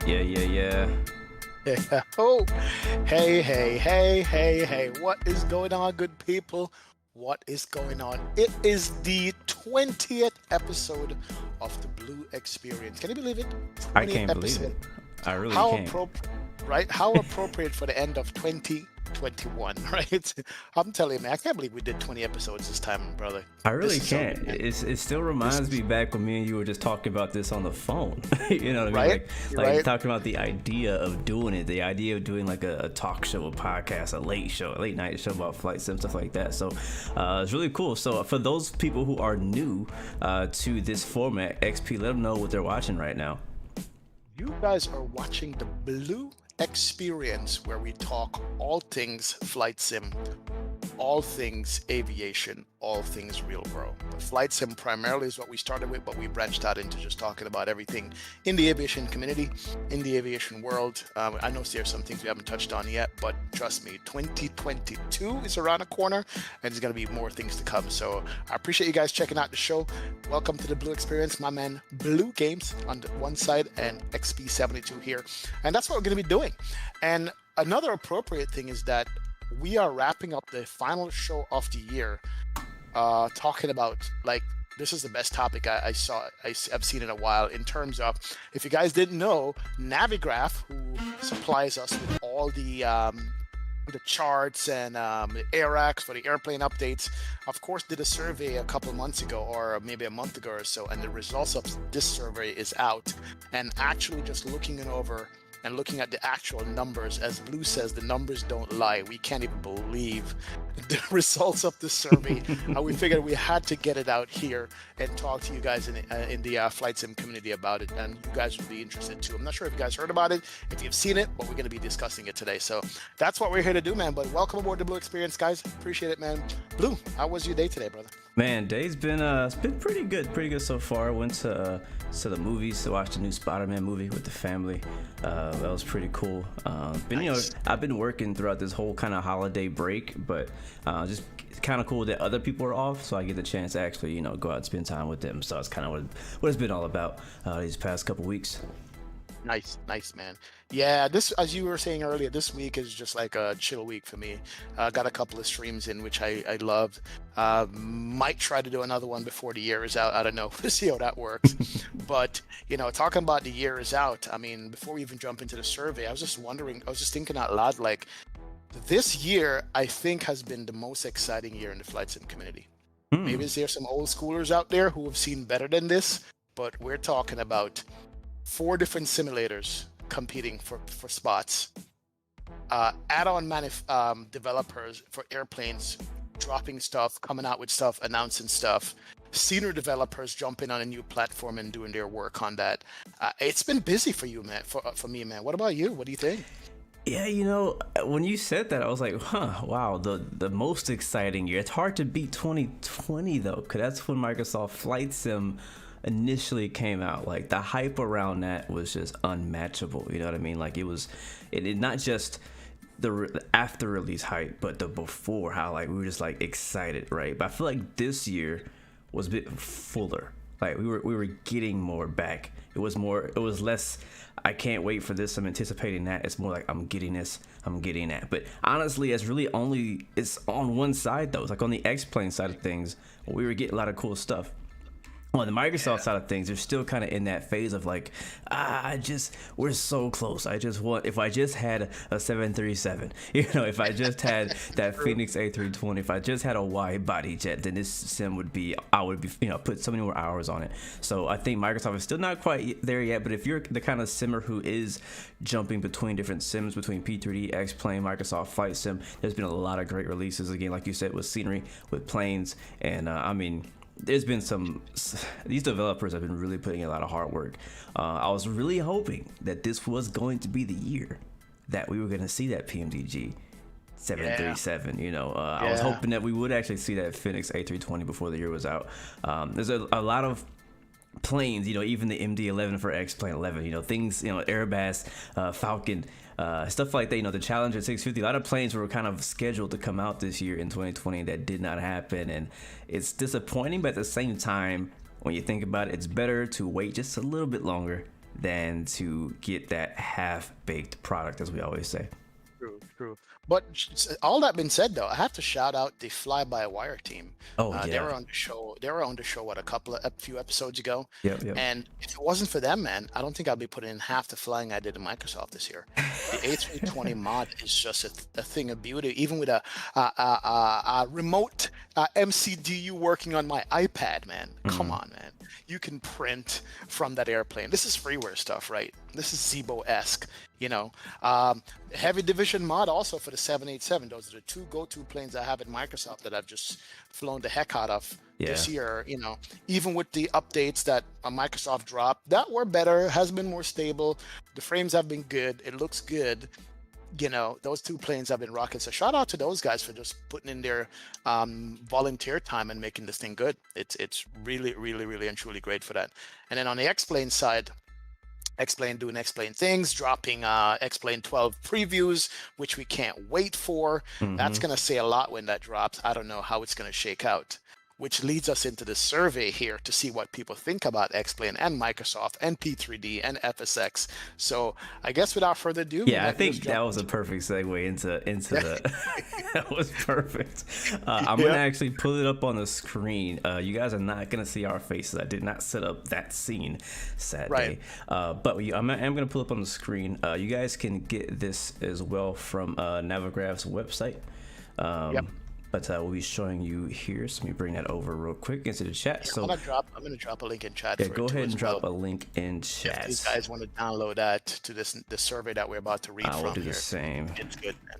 Yeah, yeah, yeah. Yeah. Oh, hey. What is going on, good people? What is going on? It is the 20th episode of the Blue Experience. Can you believe it? I 20th can't believe it. episode. I really How can't. appropriate, right? How appropriate for the end of 2021, right? I'm telling you, man, I can't believe we did 20 episodes this time, brother. I This really is so can't. good, man. It still This reminds is me back when me and you were just talking about this on the phone. You know what I mean? right. You're Like right. talking about the idea of doing it, the idea of doing like a talk show, a podcast, a late show, a late night show about flight sim, stuff like that. So it's really cool. So for those people who are new to this format, XP, let them know what they're watching right now. You guys are watching the Blue Experience, where we talk all things flight sim, all things aviation, all things real world. But flight sim primarily is what we started with, but we branched out into just talking about everything in the aviation community, in the aviation world. I know there's some things we haven't touched on yet, but trust me, 2022 is around the corner, and there's going to be more things to come. So I appreciate you guys checking out the show. Welcome to the Blue Experience. My man Blue Games on the one side and XP72 here. And that's what we're going to be doing. And another appropriate thing is that we are wrapping up the final show of the year, talking about, like, this is the best topic I've seen in a while, in terms of, if you guys didn't know, Navigraph, who supplies us with all the charts and the AirX for the airplane updates, of course, did a survey a couple months ago, or maybe a month ago or so, and the results of this survey is out. And actually just looking it over and looking at the actual numbers, as Blue says, the numbers don't lie. We can't even believe the results of the survey. We figured we had to get it out here and talk to you guys in the flight sim community about it, and you guys would be interested too. I'm not sure if you guys heard about it, if you've seen it, but we're going to be discussing it today. So that's what we're here to do, man. But welcome aboard the Blue Experience, guys. Appreciate it, man. Blue, how was your day today, brother? Man, day's been it's been pretty good so far. Went to the movies to watch the new Spider-Man movie with the family. That was pretty cool. Nice. I've been working throughout this whole kind of holiday break, but just kind of cool that other people are off, so I get the chance to actually go out and spend time with them. So that's kind of what it's been all about these past couple weeks. Nice, man. Yeah, this, as you were saying earlier, this week is just like a chill week for me. Got a couple of streams in, which I loved. Might try to do another one before the year is out. I don't know. We'll see how that works. But, talking about the year is out, I mean, before we even jump into the survey, I was just thinking out loud, like, this year, I think, has been the most exciting year in the flight sim community. Maybe there's some old schoolers out there who have seen better than this, but we're talking about 4 different simulators competing for spots. Add-on developers for airplanes dropping stuff, coming out with stuff, announcing stuff. Senior developers jumping on a new platform and doing their work on that. It's been busy for you, man. For me, man. What about you? What do you think? Yeah, when you said that, I was like, wow, the most exciting year. It's hard to beat 2020 though, because that's when Microsoft Flight Sim initially came out. Like, the hype around that was just unmatchable. You know what I mean? Like, it not just the after release hype, but the before, how like we were just like excited, right? But I feel like this year was a bit fuller. Like, we were getting more back. It was less, I can't wait for this, I'm anticipating that. It's more like, I'm getting this, I'm getting that. But honestly, it's on one side though. It's like on the X-Plane side of things, we were getting a lot of cool stuff. On the Microsoft side of things, they're still kind of in that phase of like, we're so close. If I just had a 737, if I just had that Phoenix A320, if I just had a wide body jet, then this sim I would be, put so many more hours on it. So I think Microsoft is still not quite there yet, but if you're the kind of simmer who is jumping between different sims, between P3D, X-Plane, Microsoft Flight Sim, there's been a lot of great releases, again, like you said, with scenery, with planes, and there's been these developers have been really putting in a lot of hard work. I was really hoping that this was going to be the year that we were going to see that PMDG 737. I was hoping that we would actually see that Phoenix A320 before the year was out. There's a lot of planes, even the MD-11 for X-Plane 11, things, Airbus, Falcon, stuff like that, the Challenger 650, a lot of planes were kind of scheduled to come out this year in 2020 that did not happen, and it's disappointing, but at the same time, when you think about it, it's better to wait just a little bit longer than to get that half-baked product, as we always say. True, true. But all that being said, though, I have to shout out the Fly-by-Wire team. Oh They yeah. were on the show. They were on the show what a few episodes ago. Yep. And if it wasn't for them, man, I don't think I'd be putting in half the flying I did in Microsoft this year. The A320 mod is just a thing of beauty. Even with a remote MCDU working on my iPad, man. Come on, man. You can print from that airplane. This is freeware stuff, right? This is Zibo-esque, you know. Heavy Division mod also for the 787. Those are the two go-to planes I have at Microsoft that I've just flown the heck out of this year, you know. Even with the updates that Microsoft dropped, that were better, has been more stable. The frames have been good. It looks good. You know, those two planes have been rocking. So shout out to those guys for just putting in their volunteer time and making this thing good. It's really, really, really and truly great for that. And then on the X-Plane side, X-Plane doing X-Plane things, dropping X-Plane 12 previews, which we can't wait for. That's going to say a lot when that drops. I don't know how it's going to shake out. Which leads us into the survey here to see what people think about X-Plane and Microsoft and P3D and FSX. So I guess without further ado, I think that was a perfect segue into the. That was perfect. I'm gonna actually pull it up on the screen. You guys are not gonna see our faces. I did not set up that scene, sadly. But I'm gonna pull up on the screen. You guys can get this as well from Navigraph's website. But we'll be showing you here. So let me bring that over real quick into the chat. So I'm gonna drop a link in chat. Yeah, go ahead and drop a link in chat. If these guys want to download that to the survey that we're about to read from, will do the same. It's good, man.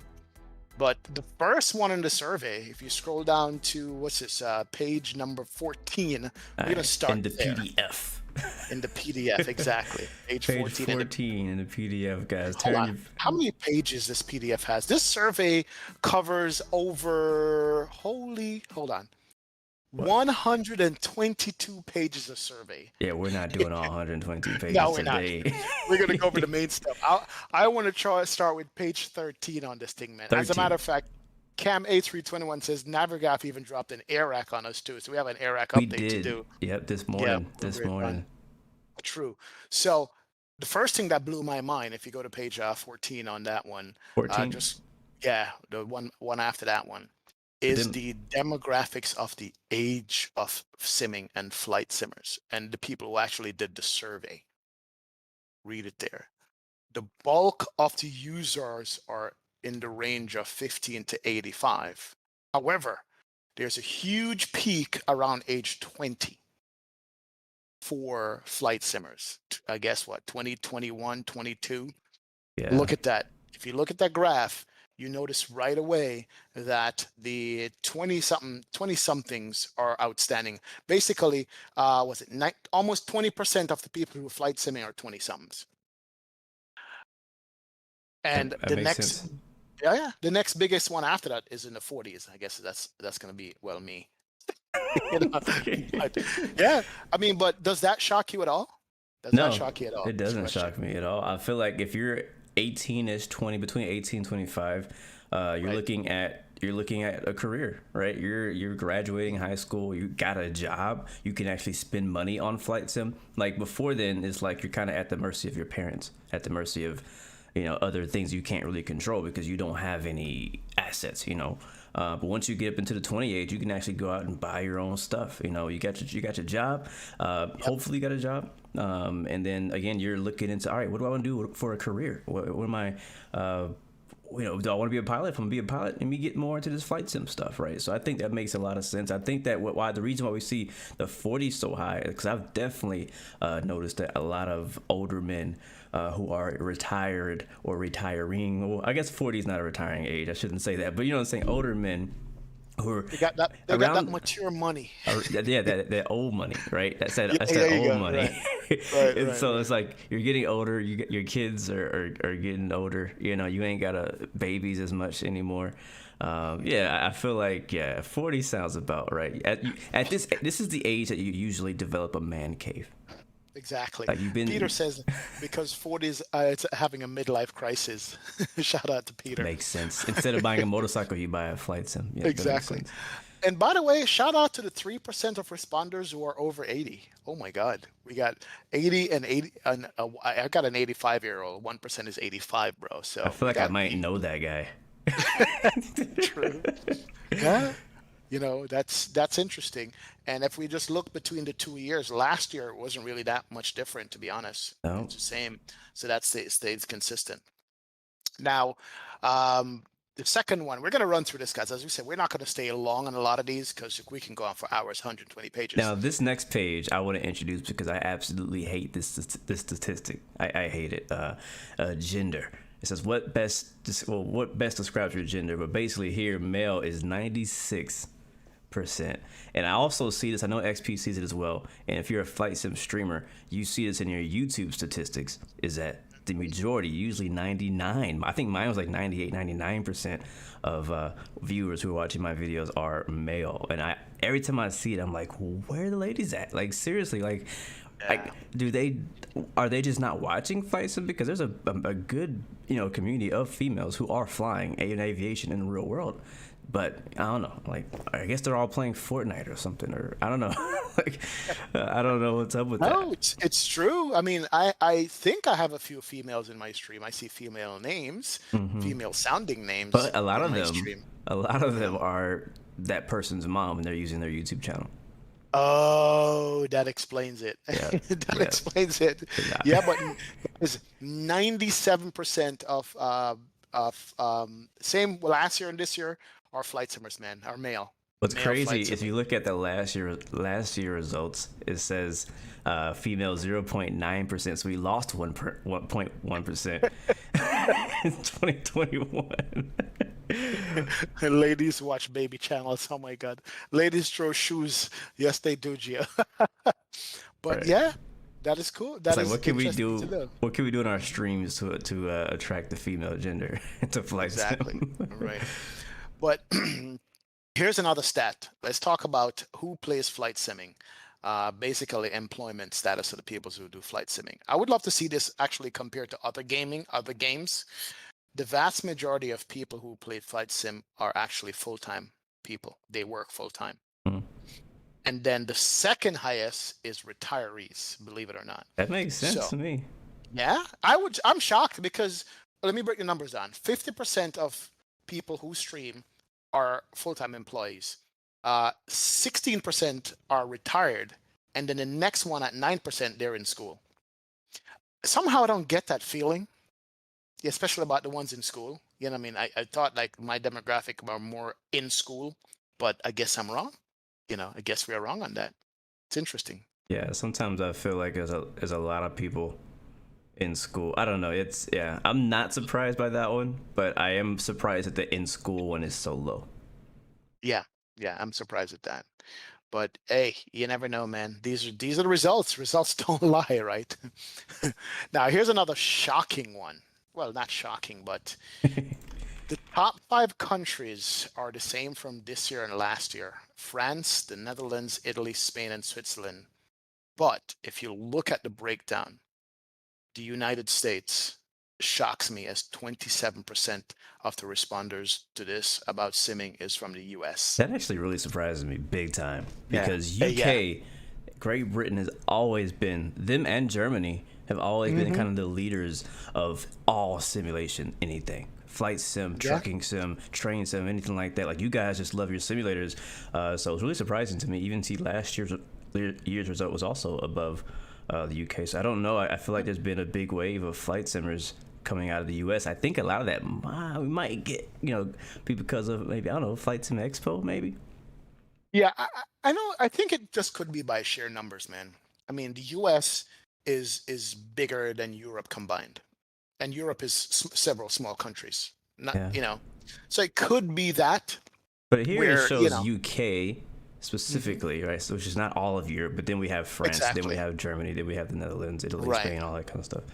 But the first one in the survey, if you scroll down to what's this page number 14, we're gonna start in the there. PDF. In the PDF, exactly. Page 14 in the PDF, guys. How many pages this PDF has? This survey covers over, hold on, 122 pages of survey. Yeah, we're not doing all 122 pages No, we're today. not. We're going to go over the main stuff. I want to start with page 13 on this thing, man. 13. As a matter of fact, Cam A321 says Navigraph even dropped an air rack on us too. So we have an air rack update to do. Yep, this morning. True. So the first thing that blew my mind, if you go to page 14 on that one, 14? The one after that one, is the demographics of the age of simming and flight simmers and the people who actually did the survey. Read it there. The bulk of the users are in the range of 15 to 85. However, there's a huge peak around age 20 for flight simmers. I guess what, 20, 21, 22? Yeah. Look at that. If you look at that graph, you notice right away that the 20-somethings are outstanding. Basically, almost 20% of the people who are flight simming are 20-somethings. And that makes sense. The next biggest one after that is in the 40s. I guess that's going to be, well, me. But, yeah, I mean, but does that shock you at all? No, it doesn't shock me at all. I feel like if you're 18ish, between 18 and 25, you're looking at a career, right? You're graduating high school, you got a job, you can actually spend money on flight sim. Like before then, it's like you're kind of at the mercy of your parents, at the mercy of other things you can't really control because you don't have any assets, but once you get up into the 20 age, you can actually go out and buy your own stuff. You got your job. Hopefully you got a job. And then again, you're looking into, all right, what do I want to do for a career? What am I, do I want to be a pilot? If I'm going to be a pilot, let me get more into this flight sim stuff, right? So I think that makes a lot of sense. I think that the reason why we see the 40 so high, because I've definitely noticed that a lot of older men who are retired or retiring, well, I guess 40 is not a retiring age. I shouldn't say that, but you know what I'm saying? Older men who are got that mature money. that old money, right? That's that old money. Right. And so it's like you're getting older. Your kids are getting older. You ain't got babies as much anymore. I feel like 40 sounds about right. At this is the age that you usually develop a man cave. Exactly. Like Peter says because 40s it's having a midlife crisis. Shout out to Peter. Makes sense. Instead of buying a motorcycle, you buy a flight sim. Yeah, exactly. And by the way, shout out to the 3% of responders who are over 80. Oh my God. We got 80 and 80 and I got an 85-year-old. 1% is 85, bro. I So feel we like I got might know that guy. true. Yeah. You know, that's interesting. And if we just look between the 2 years, last year it wasn't really that much different, to be honest. No. It's the same. So that stays consistent. Now, um, the second one, we're going to run through this, guys. As we said, we're not going to stay long on a lot of these because we can go on for hours, 120 pages. Now, this next page I want to introduce because I absolutely hate this statistic. I hate it. Gender. It says what best describes your gender, but basically here male is 96%. And I also see this. I know XP sees it as well. And if you're a flight sim streamer, you see this in your YouTube statistics. Is that the majority, usually 99. I think mine was like 98, 99% of viewers who are watching my videos are male. And every time I see it, I'm like, where are the ladies at? Like, seriously, like, are they just not watching flight sim? Because there's a good, community of females who are flying in aviation in the real world. But I don't know, like, I guess they're all playing Fortnite or something, or I don't know. Like, I don't know what's up with that. No, it's true. I mean, I think I have a few females in my stream. I see female names, female sounding names. But a lot of them are that person's mom, and they're using their YouTube channel. Oh, that explains it. Yeah, That explains it. Yeah, but it's 97% of same last year and this year are flight simmers, man, are male. What's Male crazy, flight if simmers. you look at the last year results, it says female 0.9%, so we lost 1.1% in 2021. Ladies watch baby channels. Oh my God. Ladies throw shoes. Yes, they do, Gia. But Right. yeah, that is cool. That It's like, is what can we interesting do? to know. What can we do in our streams to attract the female gender to flight sim? Exactly. Right. But here's another stat. Let's talk about who plays flight simming. Basically, employment status of the people who do flight simming. I would love to see this actually compared to other games. The vast majority of people who play flight sim are actually full-time people. They work full-time. Mhm. And then the second highest is retirees, believe it or not. That makes sense So, to me. yeah, I'm shocked because let me break the numbers down. 50% of people who stream are full-time employees. 16% are retired, and then the next one at 9%, they're in school. Somehow I don't get that feeling, especially about the ones in school. You know what I mean? I thought like my demographic were more in school, but I guess I'm wrong. I guess we are wrong on that. It's interesting. Yeah, sometimes I feel like there's a lot of people in school. I don't know. I'm not surprised by that one, but I am surprised that the in school one is so low. Yeah, I'm surprised at that. But hey, you never know, man. These are the results. Results don't lie, right? Now, here's another shocking one. Well, not shocking, but the top 5 countries are the same from this year and last year: France, the Netherlands, Italy, Spain, and Switzerland. But if you look at the breakdown, the United States shocks me as 27% of the responders to this about simming is from the US. That actually really surprises me big time Yeah. because Yeah. UK, Great Britain has always been, them and Germany have always been kind of the leaders of all simulation, anything. Flight sim, trucking sim, train sim, anything like that. Like, you guys just love your simulators. So it's really surprising to me. Even see last year's result was also above the UK. So I don't know. I feel like there's been a big wave of flight simmers coming out of the US. I think a lot of that we might get, be because of maybe, I don't know, Flight Sim Expo, maybe. Yeah, I know. I think it just could be by sheer numbers, man. I mean, the US is bigger than Europe combined, and Europe is several small countries. Not, Yeah. So it could be that. But here Where, it shows UK specifically, right? So which is not all of Europe, but then we have France, then we Exactly. have Germany, then we have the Netherlands, Italy, Right. Spain, all that kind of stuff.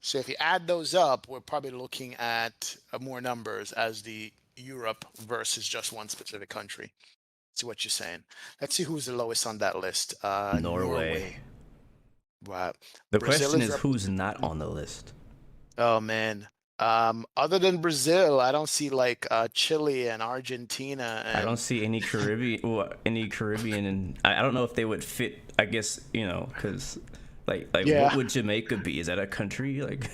So if you add those up, we're probably looking at more numbers as the Europe versus just one specific country. See what you're saying. Let's see who's the lowest on that list. Norway. Wow. The Brazil question is is who's not on the list? Oh man, Other than Brazil, I don't see like Chile and Argentina I don't and see any Caribbean, well, any Caribbean, and I don't know if they would fit. I guess because like what yeah, would Jamaica be? Is that a country? Like,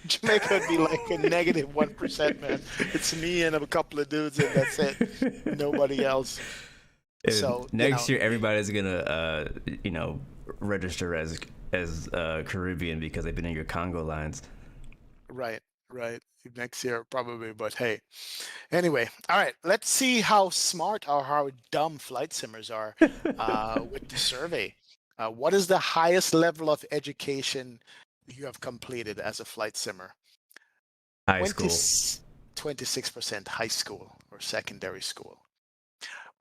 Jamaica would be like a negative 1%, man. It's me and a couple of dudes, and that's it. Nobody else. and So, next year everybody's gonna register as Caribbean because they've been in your Congo lines. right, right. Next year, probably, but hey. Anyway, all right, let's see how smart or how dumb flight simmers are with the survey. What is the highest level of education you have completed as a flight simmer? High 20, school. 26% high school or secondary school,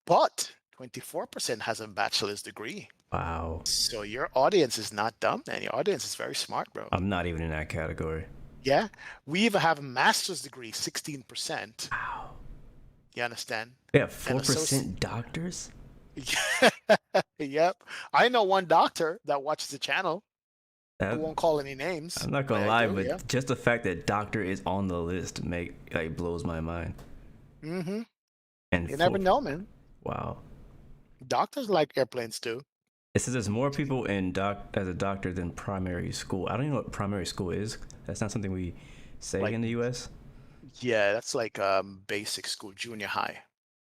but 24% has a bachelor's degree. Wow. So your audience is not dumb, man. Your audience is very smart, bro. I'm not even in that category. Yeah, we even have a master's degree, 16%. Wow. You understand? Yeah, And 4% doctors. Yep. I know one doctor that watches the channel. I That, won't call any names, I'm not but gonna I lie, do, yeah. but just the fact that doctor is on the list blows my mind. Mm-hmm. And You never full, know, man. wow. Doctors like airplanes too. It says there's more people in as a doctor than primary school. I don't even know what primary school is. That's not something we say Like, in the U.S. yeah, that's like basic school, junior high.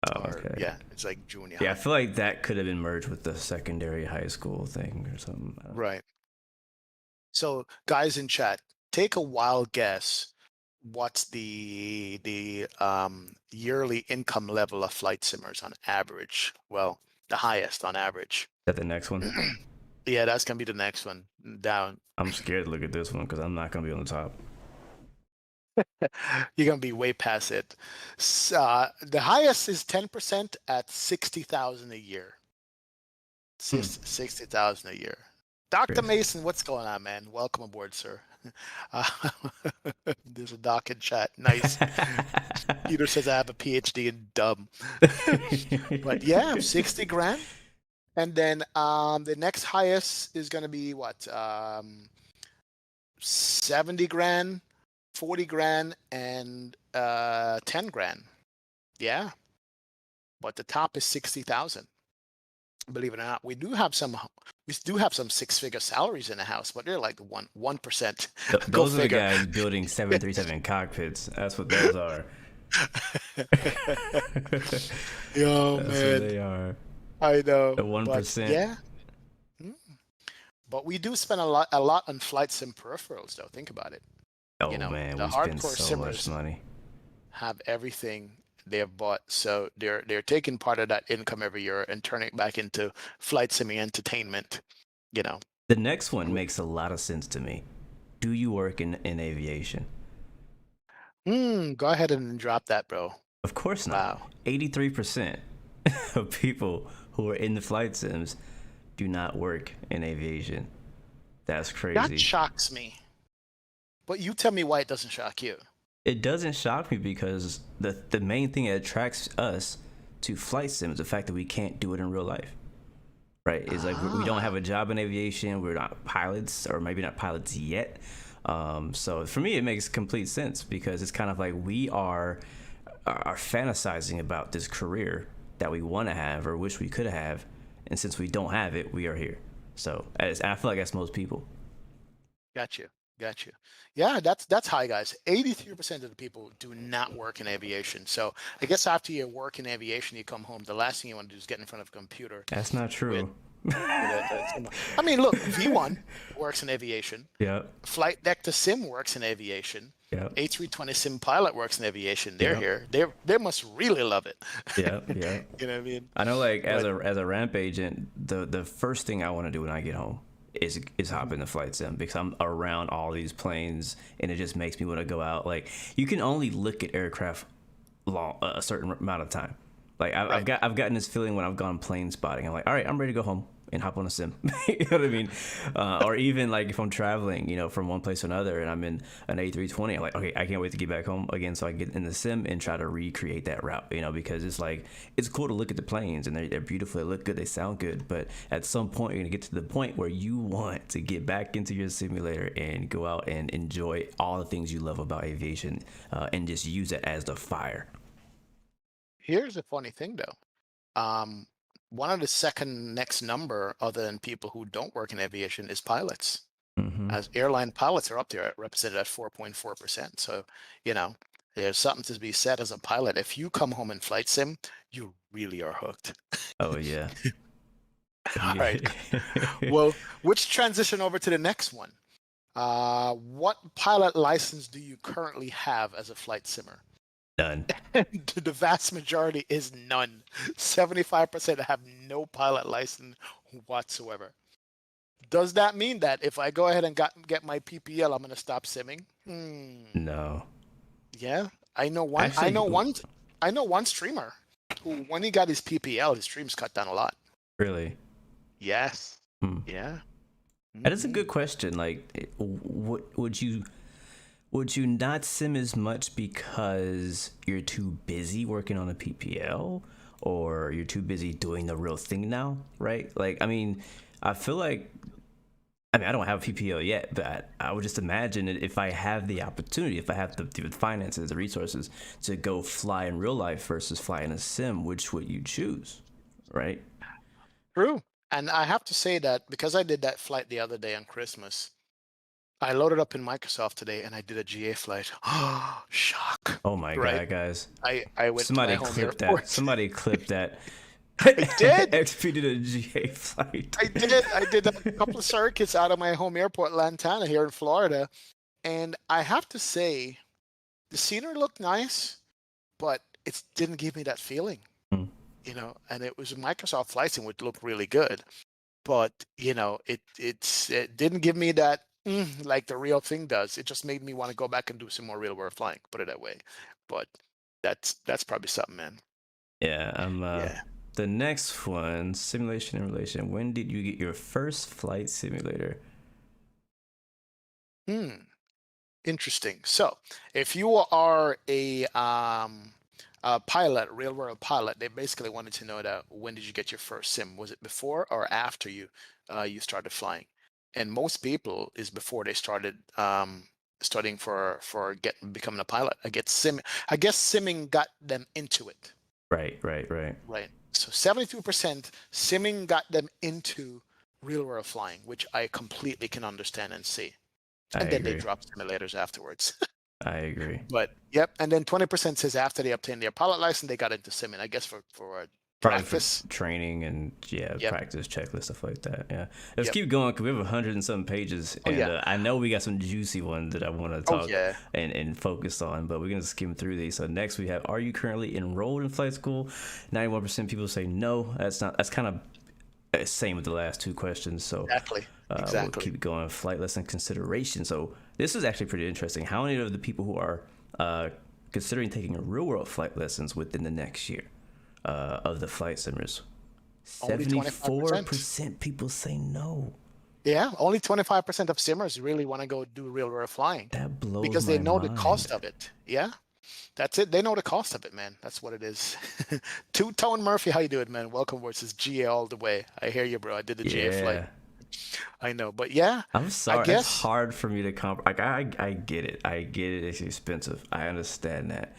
Oh, Or okay. yeah, it's like junior Yeah, I high. feel like that could have been merged with the secondary high school thing or something. I don't know. Right. So guys in chat, take a wild guess. What's the yearly income level of flight simmers on average? Well, the highest on average. Is that the next one? Yeah, that's gonna be the next one down. I'm scared to look at this one because I'm not gonna be on the top. You're gonna be way past it. The highest is 10% at 60,000 a year. 60,000 a year. Dr. Crazy. Mason, what's going on, man? Welcome aboard, sir. Uh, there's a doc in chat. Nice. Peter says I have a PhD in dumb. But yeah, 60 grand. And then the next highest is gonna be what? 70 grand, 40 grand, and 10 grand. Yeah. But the top is 60,000. Believe it or not, we do have some six-figure salaries in the house, but they're like 1%. Go Those are the figure. guys building 737 cockpits. That's what those are. Yo, That's what man. they are. I know. The But 1%. yeah. Mm. But we do spend a lot on flight sim peripherals, though. Think about it. Oh You know, man, the we spend hardcore so much simmers money. have everything they have bought, so they're taking part of that income every year and turning it back into flight simming entertainment. You know. The next one makes a lot of sense to me. Do you work in aviation? Go ahead and drop that, bro. Of course not. Wow. 83% of people who are in the flight sims do not work in aviation. That's That crazy. shocks me. But you tell me why it doesn't shock you. It doesn't shock me because the main thing that attracts us to flight sim is the fact that we can't do it in real life. Right? It's like we don't have a job in aviation. We're not pilots, or maybe not pilots yet. So for me, it makes complete sense because it's kind of like we are fantasizing about this career that we want to have or wish we could have, and since we don't have it, we are here. So I feel like that's most people. Got you. Yeah, that's high, guys. 83% of the people do not work in aviation. So I guess after you work in aviation, you come home, the last thing you want to do is get in front of a computer. That's not true. I mean, look, V1 works in aviation. Yep. Flight Deck to Sim works in aviation. Yep. A320 Sim Pilot works in aviation. They're Yep. here. They must really love it. Yeah. You know what I mean? I know, like as a ramp agent, the first thing I want to do when I get home is hop in the flight sim because I'm around all these planes and it just makes me want to go out. Like you can only look at aircraft a certain amount of time. Like I've gotten this feeling when I've gone plane spotting. I'm like, all right, I'm ready to go home. and hop on a sim. You know what I mean? Or even like if I'm traveling, you know, from one place to another, and I'm in an A320, I'm like, okay, I can't wait to get back home again, so I get in the sim and try to recreate that route. You know, because it's like it's cool to look at the planes and they're beautiful, they look good, they sound good, but at some point you're gonna get to the point where you want to get back into your simulator and go out and enjoy all the things you love about aviation, and just use it as the fire. Here's a funny thing though. One of the second next number, other than people who don't work in aviation, is pilots. Hmm. As airline pilots are up there, represented at 4.4%. So, you know, there's something to be said as a pilot. If you come home in flight sim, you really are hooked. Oh yeah. All right. Well, which transition over to the next one? What pilot license do you currently have as a flight simmer? Done. The vast majority is none. 75% have no pilot license whatsoever. Does that mean that if I go ahead and get my PPL, I'm going to stop simming? No. Yeah, I know one. I Actually, know one. I know one streamer who, when he got his PPL, his streams cut down a lot. really. Yes. Hmm. Yeah. That is a Mhm. good question. Like, would you not sim as much because you're too busy working on a PPL, or you're too busy doing the real thing now, right? Like, I mean, I feel like, I mean, I don't have a PPL yet, but I would just imagine it if I have the opportunity, if I have the finances, the resources to go fly in real life versus fly in a sim, which would you choose, right? True. And I have to say that because I did that flight the other day on Christmas, I loaded up in Microsoft today and I did a GA flight. Shock. Oh my Right. God, guys. I went to my Somebody home clipped that. airport. Somebody clipped that. I did. XP did a GA flight. I did. I did a couple of circuits out of my home airport, Lantana, here in Florida. And I have to say, the scenery looked nice, but it didn't give me that feeling, Hmm. you know. And it was a Microsoft flight sim, which looked really good, but you know, it didn't give me that like the real thing does. It just made me want to go back and do some more real world flying, put it that way. But that's probably something, man. Yeah, Yeah. the next one, simulation and relation. When did you get your first flight simulator? Hmm. Interesting. So, if you are a pilot, real world pilot, they basically wanted to know that when did you get your first sim? Was it before or after you started flying? And most people is before they started studying for becoming a pilot. I guess simming got them into it, Right, right, right. right? So 72% simming got them into real world flying, which I completely can understand and see. I And then they agree. drop simulators afterwards. I agree. But yep, and then 20% says after they obtained their pilot license, they got into simming. I guess for Probably for practice. training and yeah, Yep, practice checklist stuff like that. Yeah, let's yep. keep going because we have 100 and some pages, Oh and yeah, I know we got some juicy ones that I want to oh talk yeah. and focus on, but we're gonna skim through these. So next we have: Are you currently enrolled in flight school? 91% people say no. That's not. That's kind of same with the last two questions. So Exactly, we'll exactly. keep going. Flight lesson consideration. So this is actually pretty interesting. How many of the people who are considering taking real world flight lessons within the next year of the flight simmers? Only 25%. 74% people say no. Yeah, only 25% of simmers really want to go do real world flying That blows because they my know the mind. cost of it. Yeah, that's it. They know the cost of it, man. That's what it is. Two-Tone Murphy, how you doing, man? Welcome versus GA all the way. I hear you, bro. I did the GA flight. Yeah. I know, but yeah, I'm I sorry. It's guess. hard for me to comp. Like I get it. I get it. It's expensive. I understand that.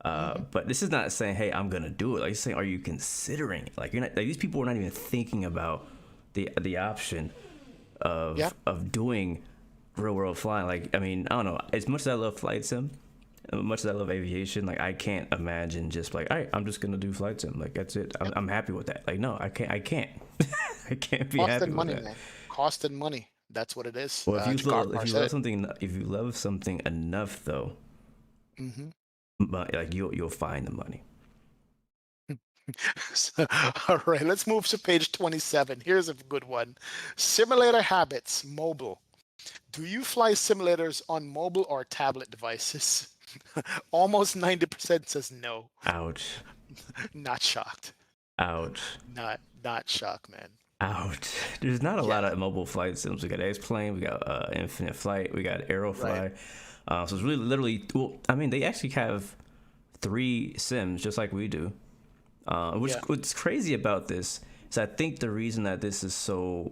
Mhm. But this is not saying, hey, I'm gonna do it. Like it's saying, are you considering it? Like you're not. Like, these people are not even thinking about the option Yeah. of doing real world flying. Like I mean, I don't know. As much as I love flight sim, as much as I love aviation, like I can't imagine just like, all right, I'm just gonna do flight sim. Like that's it. I'm happy with that. Like no, I can't. I can't. I can't be Cost happy and with money, that. man. Cost and money. That's what it is. Well, Jakar if Carr you said love it. something, if you love something enough though, Hmm. like you'll find the money. All right, let's move to page 27. Here's a good one. Simulator habits, mobile. Do you fly simulators on mobile or tablet devices? Almost 90% says no. Ouch. Not shocked. Ouch. Not shocked, man. Ouch. There's not a lot Yeah, of mobile flight sims. We got X-Plane, we got Infinite Flight, we got right. Aerofly. So it's really literally, well, I mean, they actually have 3 sims just like we do. Yeah, What's crazy about this is I think the reason that this is so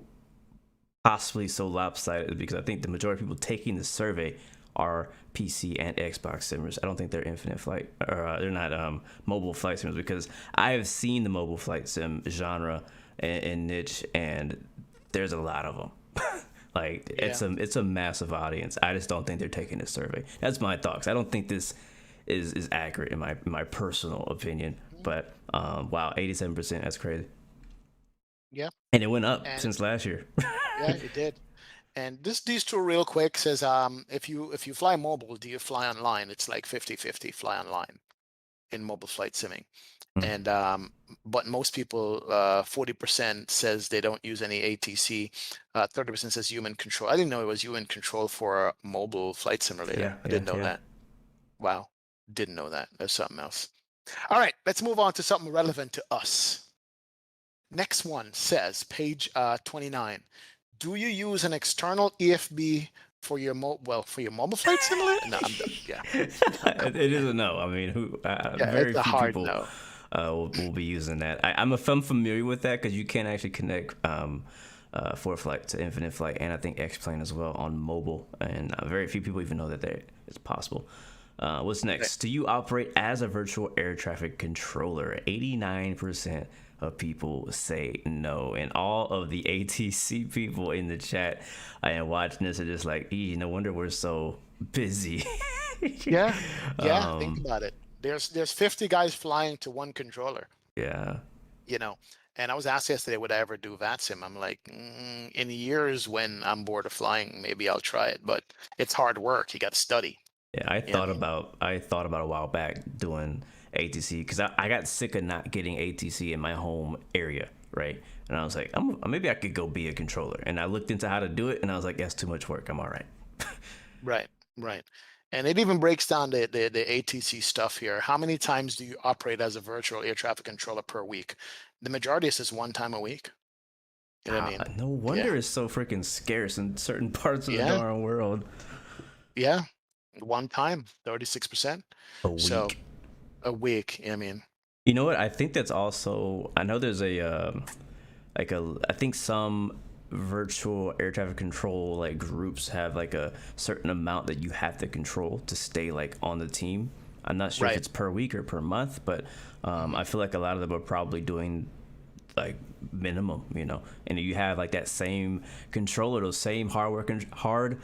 possibly so lopsided is because I think the majority of people taking the survey are PC and Xbox simmers. I don't think they're Infinite Flight or they're not mobile flight simmers because I have seen the mobile flight sim genre and niche, and there's a lot of them. Like yeah. it's a massive audience. I just don't think they're taking the survey. That's my thoughts. I don't think this is accurate in my personal opinion. Mhm. But wow, 87%. That's crazy, Yeah, and it went up and since last year. yeah, it did. And these two real quick says if you fly mobile, do you fly online? It's like 50-50 fly online in mobile flight simming. And but most people 40% says they don't use any ATC, 30% says human control. I didn't know it was human control for a mobile flight simulator. Yeah, I yeah, didn't know yeah. that. Wow, didn't know that. There's something else. All right, let's move on to something relevant to us. Next one says page 29. Do you use an external EFB for your mobile flight simulator? No, I'm done. Yeah, come It on, is man. a no. I mean, Yeah, very it's a few hard people no. will be using that. I'm familiar with that because you can actually connect for flight to Infinite Flight and I think X-Plane as well on mobile, and very few people even know that it's possible. What's Okay. next? Do you operate as a virtual air traffic controller? 89% of people say no, and all of the ATC people in the chat and watching this are just like, no wonder we're so busy. Yeah, yeah, think um, about it. There's 50 guys flying to one controller, yeah. you know. And I was asked yesterday, would I ever do VATSIM? I'm like, in years when I'm bored of flying, maybe I'll try it, but it's hard work. You got to study. Yeah, You know what I thought about a while back doing ATC because I got sick of not getting ATC in my home area, right? And I was like, maybe I could go be a controller. And I looked into how to do it, and I was like, that's too much work. I'm all right. Right, right. And it even breaks down the ATC stuff here. How many times do you operate as a virtual air traffic controller per week? The majority says 1 time a week. You know what I mean? No Yeah, wonder it's so freaking scarce in certain parts of the yeah, darn world. yeah. 1 time, 36%. A So week. a week, I mean, You know what? I think that's also. I know there's a I think some virtual air traffic control like groups have like a certain amount that you have to control to stay like on the team. I'm not sure if right. it's per week or per month, but Mhm. I feel like a lot of them are probably doing like minimum, and you have like that same controller, those same hardcore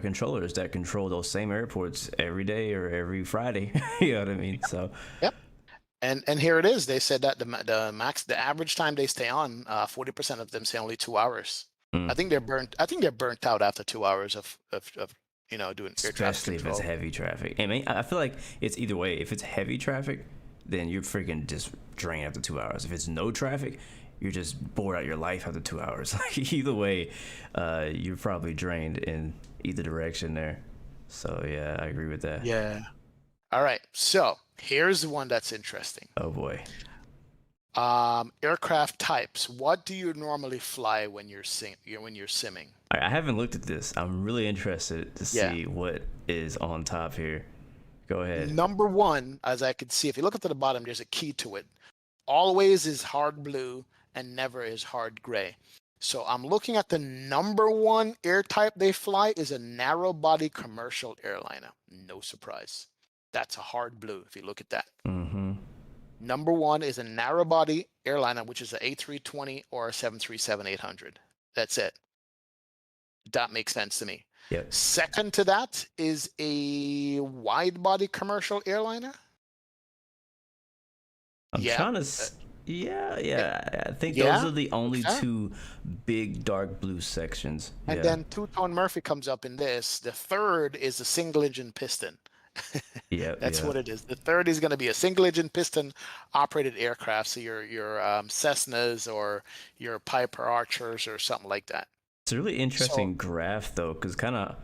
controllers that control those same airports every day or every Friday. You know what I mean? So Yep. And here it is. They said that the average time they stay on, 40% of them say only 2 hours. mm. I think they're burnt out after 2 hours of doing air traffic Especially if it's control. heavy traffic. I mean, I feel like it's either way. If it's heavy traffic, then you're freaking just drained after 2 hours. If it's no traffic, you're just bored out your life after 2 hours. Like either way, you're probably drained in either direction there. So yeah, I agree with that. Yeah. All right. So here's the one that's interesting. Oh boy. Aircraft types. What do you normally fly when you're simming? I haven't looked at this. I'm really interested to Yeah. see what is on top here. Go ahead. Number one, as I could see, if you look up to the bottom, there's a key to it. Always is hard blue and never is hard gray. So I'm looking at the number one air type they fly is a narrow body commercial airliner. No surprise. That's a hard blue if you look at that. Mm-hmm. Number one is a narrow body airliner, which is a A320 or a 737-800. That's it. That makes sense to me. Yep. Second to that is a wide body commercial airliner. I'm Yeah. trying to. Yeah. I think those Yeah. are the only Okay. two big dark blue sections. And Yeah. then two-tone Murphy comes up in this. The third is a single engine piston. Yeah. That's Yeah. what it is. The third is going to be a single engine piston operated aircraft. So your Cessnas or your Piper Archers or something like that. It's a really So interesting graph though, because kind of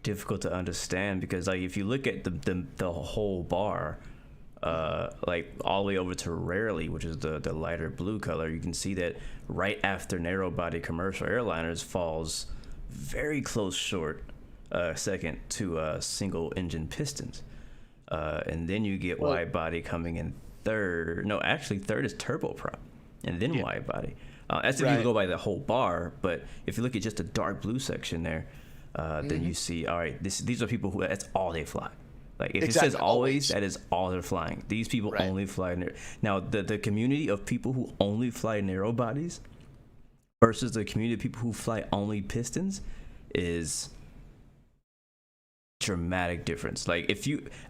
difficult to understand because like if you look at the whole bar, like all the way over to rarely, which is the lighter blue color, you can see that right after narrow body commercial airliners falls very close short second to single engine pistons. And then you get wide body coming in third. No, actually third is turboprop, and then wide body. That's if you go by the whole bar, but if you look at just the dark blue section there, then you see, all right, these are people who, that's all they fly. Like if it says always, that is all they're flying. These people only fly now the community of people who only fly narrow bodies versus the community of people who fly only pistons is dramatic difference. Like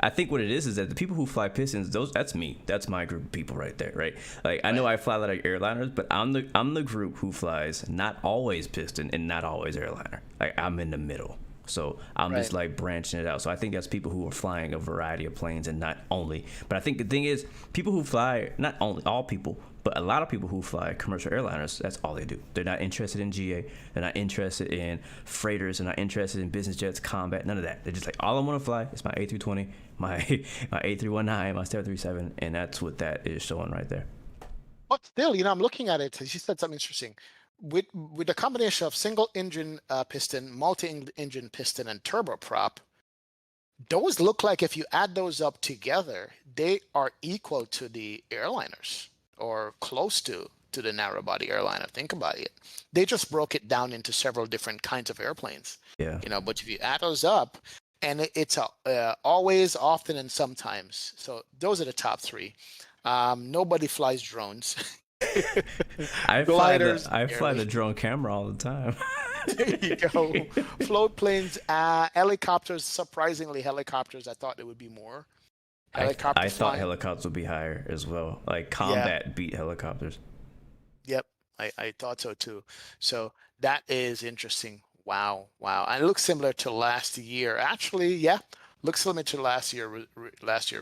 I think what it is that the people who fly pistons, that's me. That's my group of people right there, right? Like I know I fly a lot of airliners, but I'm the group who flies not always piston and not always airliner. Like I'm in the middle. So I'm just like branching it out. So I think that's people who are flying a variety of planes and not only. But I think the thing is, people who fly, not only all people, but a lot of people who fly commercial airliners, that's all they do. They're not interested in GA. They're not interested in freighters. They're not interested in business jets, combat, none of that. They're just like, all I want to fly is my A320, my A319, my 737, and that's what that is showing right there. But still, I'm looking at it. You said something interesting. With the combination of single engine piston, multi-engine piston, and turboprop, those look like if you add those up together, they are equal to the airliners or close to the narrow body airliner. Think about it. They just broke it down into several different kinds of airplanes. Yeah. But if you add those up, and it's always, often, and sometimes. So those are the top three. Nobody flies drones. I fly the drone camera all the time. There you go. Float planes, helicopters. Surprisingly, helicopters. I thought there would be more. I thought helicopters would be higher as well. Like combat beat helicopters. Yep, I thought so too. So that is interesting. Wow. And it looks similar to last year. Actually, looks similar to last year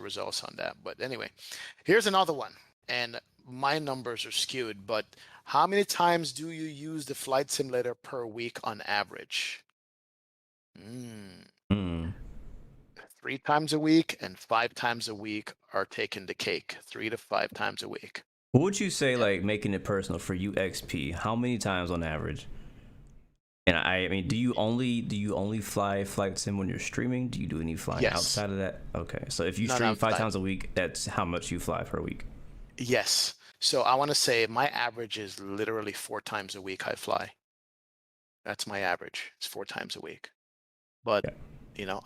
results on that. But anyway, here's another one. And my numbers are skewed, but how many times do you use the flight simulator per week on average? 3 times a week and 5 times a week are taking the cake. 3 to 5 times a week. What would you say, like making it personal for you, XP? How many times on average? And I mean, do you only fly flight sim when you're streaming? Do you do any flying outside of that? Okay, so if you stream 5 times a week, that's how much you fly per week. Yes. So I want to say my average is literally 4 times a week I fly. That's my average. It's 4 times a week. But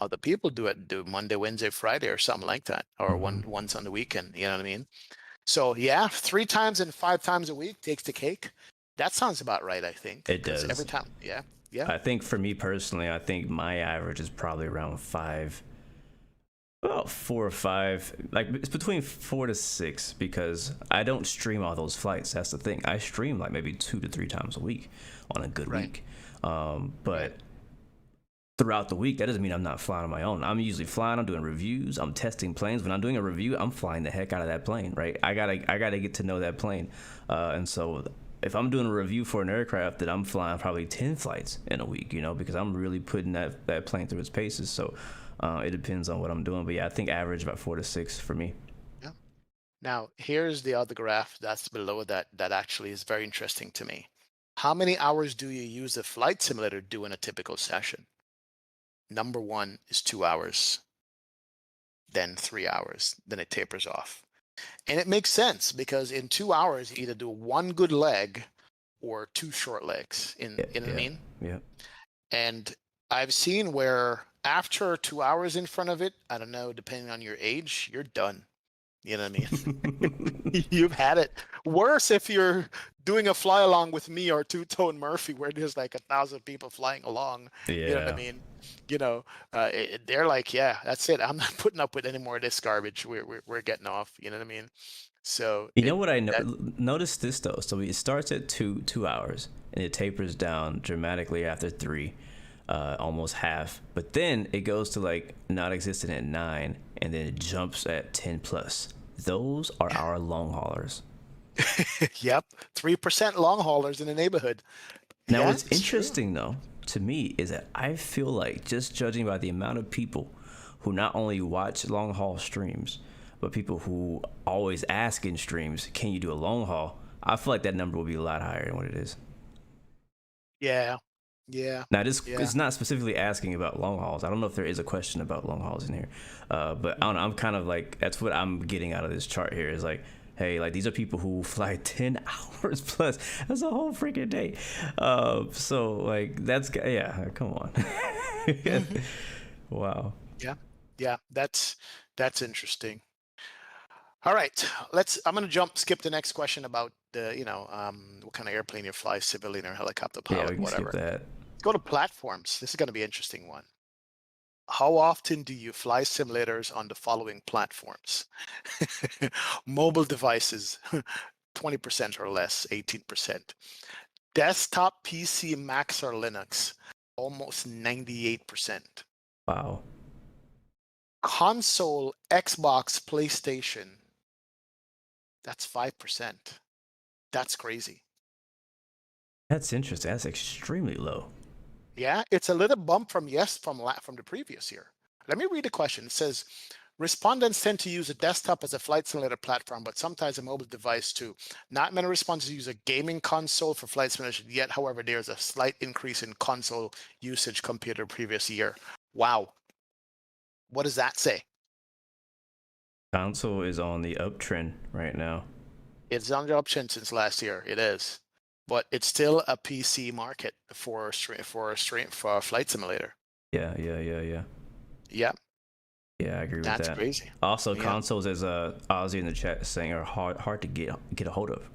other people do Monday, Wednesday, Friday, or something like that, or once on the weekend. You know what I mean? So 3 times and 5 times a week takes the cake. That sounds about right, I think. It does. Every time. Yeah. I think for me personally, I think my average is probably around 5. About 4 or 5, like it's between 4 to 6, because I don't stream all those flights. That's the thing. I stream like maybe 2 to 3 times a week on a good week. But throughout the week, that doesn't mean I'm not flying on my own. I'm usually flying. I'm doing reviews. I'm testing planes. When I'm doing a review, I'm flying the heck out of that plane. Right? I gotta get to know that plane. And so if I'm doing a review for an aircraft, that I'm flying probably 10 flights in a week. Because I'm really putting that plane through its paces. So. It depends on what I'm doing, but I think average about 4 to 6 for me. Yeah. Now here's the other graph that's below that actually is very interesting to me. How many hours do you use the flight simulator to do in a typical session? Number 1 is 2 hours, then 3 hours, then it tapers off. And it makes sense because in 2 hours, you either do 1 good leg or 2 short legs. You know what I mean? Yeah. And I've seen where after 2 hours in front of it, I don't know, depending on your age, you're done. You know what I mean? You've had it. Worse if you're doing a fly along with me or Two Tone Murphy, where there's like 1,000 people flying along. You know what I mean? They're like, that's it. I'm not putting up with any more of this garbage. We're getting off. You know what I mean? So know what I noticed this though. So it starts at 2 hours and it tapers down dramatically after 3. Almost half, but then it goes to like not existent at 9, and then it jumps at 10 plus. Those are our long haulers. Yep, 3% long haulers in the neighborhood. Now, what's interesting though to me is that I feel like, just judging by the amount of people who not only watch long haul streams, but people who always ask in streams, can you do a long haul? I feel like that number will be a lot higher than what it is. Yeah. Yeah. Now, this Yeah. is not specifically asking about long hauls. I don't know if there is a question about long hauls in here, but I don't know, I'm kind of like, that's what I'm getting out of this chart here is like, hey, like these are people who fly 10 hours plus. That's a whole freaking day. So like that's yeah, come on. Wow. Yeah. Yeah. That's interesting. All right, I'm going to skip the next question about what kind of airplane you fly, civilian or helicopter Yeah, pilot, we can skip whatever. that. Go to platforms. This is going to be an interesting one. How often do you fly simulators on the following platforms? Mobile devices, 20% or less, 18%. Desktop PC, Macs or Linux, almost 98%. Wow. Console, Xbox, PlayStation, that's 5%. That's crazy. That's interesting. That's extremely low. Yeah, it's a little bump from the previous year. Let me read the question. It says, respondents tend to use a desktop as a flight simulator platform, but sometimes a mobile device too. Not many respondents use a gaming console for flight simulation yet. However, there's a slight increase in console usage compared to the previous year. Wow. What does that say? Console is on the uptrend right now. It's on the uptrend since last year. It is, but it's still a PC market for a flight simulator. Yeah. Yeah. Yeah, I agree with That's that. crazy. Also, Yeah. consoles, as Ozzy in the chat is saying, are hard to get a hold of.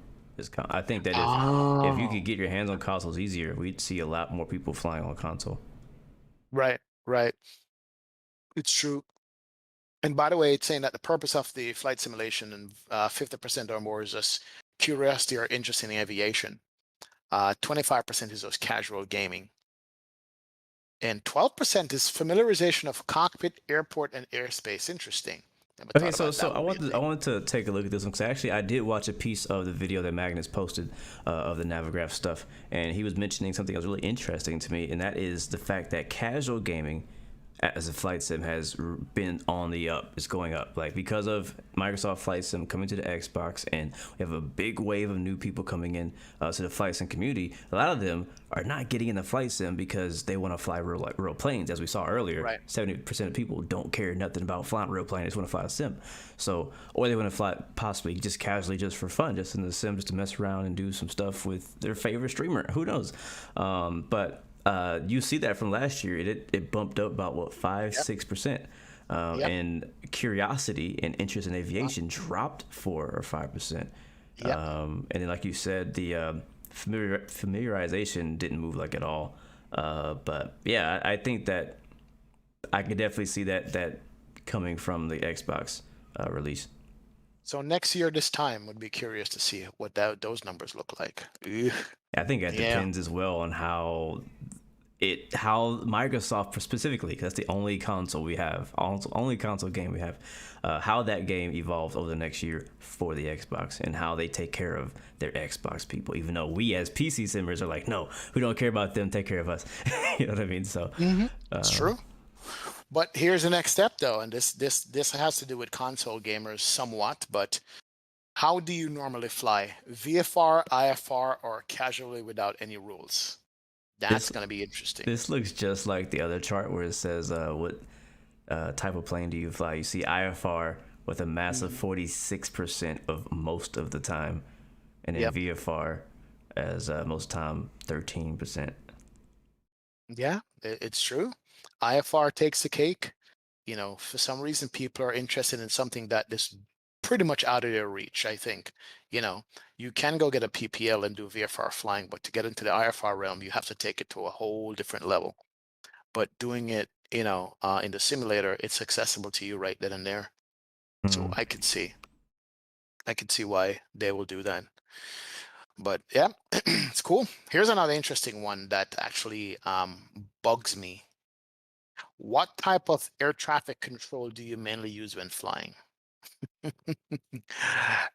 I think that if you could get your hands on consoles easier, we'd see a lot more people flying on console. Right. It's true. And by the way, it's saying that the purpose of the flight simulation and 50% or more is just curiosity or interest in aviation. 25% is just casual gaming. And 12% is familiarization of cockpit, airport, and airspace. Interesting. Okay, so I wanted to take a look at this one because actually I did watch a piece of the video that Magnus posted of the Navigraph stuff, and he was mentioning something that was really interesting to me, and that is the fact that casual gaming as a flight sim has been on the up. It's going up, like because of Microsoft Flight Sim coming to the Xbox, and we have a big wave of new people coming in to the flight sim community. A lot of them are not getting in the flight sim because they want to fly real planes, as we saw earlier. Right. 70% of people don't care nothing about flying real planes; they just want to fly a sim. So, or they want to fly possibly just casually, just for fun, just in the sim, just to mess around and do some stuff with their favorite streamer. Who knows? But you see that from last year, it bumped up about 5-6%, and curiosity and interest in aviation dropped 4 or 5%. And then, like you said, the familiarization didn't move like at all. But yeah, I think that I could definitely see that coming from the Xbox release. So next year, this time, would be curious to see what those numbers look like. I think it depends as well on how Microsoft specifically, because that's the only console we have, only console game we have, how that game evolves over the next year for the Xbox and how they take care of their Xbox people. Even though we as PC simmers are like, no, we don't care about them, take care of us. You know what I mean? So it's true. But here's the next step, though, and this has to do with console gamers somewhat. But how do you normally fly? VFR, IFR, or casually without any rules? That's going to be interesting. This looks just like the other chart where it says what type of plane do you fly. You see IFR with a massive 46% of most of the time, and then VFR as most time 13%. Yeah, it's true. IFR takes the cake. You know, for some reason, people are interested in something that is pretty much out of their reach. I think, you can go get a PPL and do VFR flying, but to get into the IFR realm, you have to take it to a whole different level. But doing it, in the simulator, it's accessible to you right then and there. So I could see why they will do that. But yeah, it's cool. Here's another interesting one that actually bugs me. What type of air traffic control do you mainly use when flying?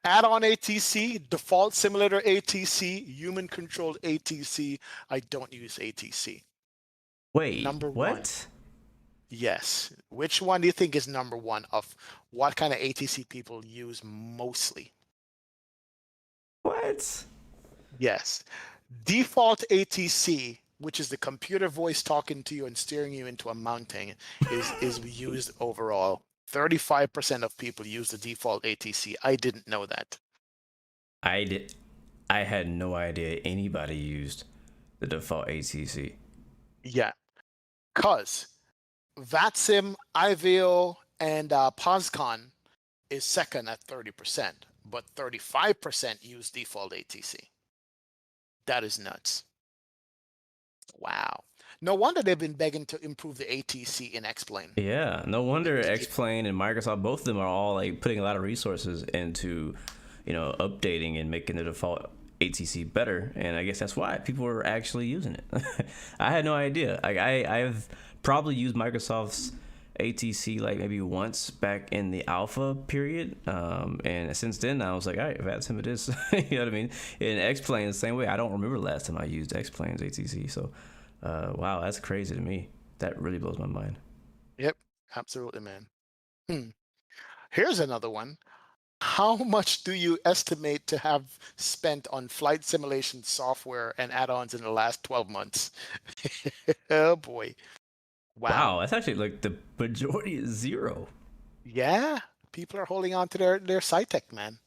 Add-on ATC, default simulator ATC, human-controlled ATC. I don't use ATC. Wait, Number what? Yes. Which one do you think is number one of what kind of ATC people use mostly? What? Yes. Default ATC, which is the computer voice talking to you and steering you into a mountain, is used overall. 35% of people use the default ATC. I didn't know that. I did. I had no idea anybody used the default ATC. Yeah. Because VATSIM, IVO, and POSCON is second at 30%, but 35% use default ATC. That is nuts. Wow. No wonder they've been begging to improve the ATC in X-Plane. Yeah, no wonder X-Plane and Microsoft, both of them are all like putting a lot of resources into, updating and making the default ATC better. And I guess that's why people are actually using it. I had no idea. I've probably used Microsoft's ATC like maybe once back in the alpha period, and since then I was like, all right, if that's him, it is. You know what I mean? In X-Plane, the same way. I don't remember the last time I used X-Plane's ATC. So, wow, that's crazy to me. That really blows my mind. Yep, absolutely, man. Here's another one. How much do you estimate to have spent on flight simulation software and add-ons in the last 12 months? Oh boy. Wow. Wow, that's actually like the majority is zero. Yeah, people are holding on to their SciTech, man.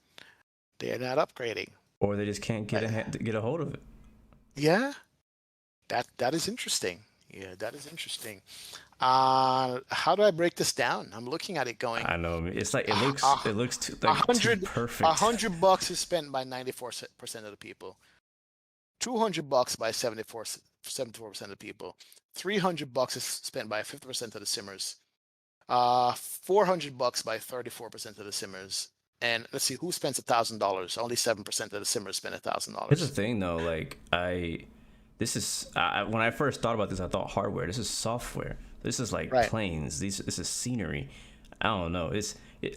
They're not upgrading. Or they just can't get a hold of it. Yeah, that is interesting. Yeah, that is interesting. How do I break this down? I'm looking at it going, I know. It's like it looks too a like too hundred, perfect. $100 is spent by 94% of the people. $200 by 74% of the people. $300 is spent by 50% of the simmers. $400 by 34% of the simmers. And let's see, who spends $1,000? Only 7% of the simmers spend $1,000. Here's the thing, though. Like when I first thought about this, I thought hardware. This is software. This is like Right. planes. This is scenery. I don't know.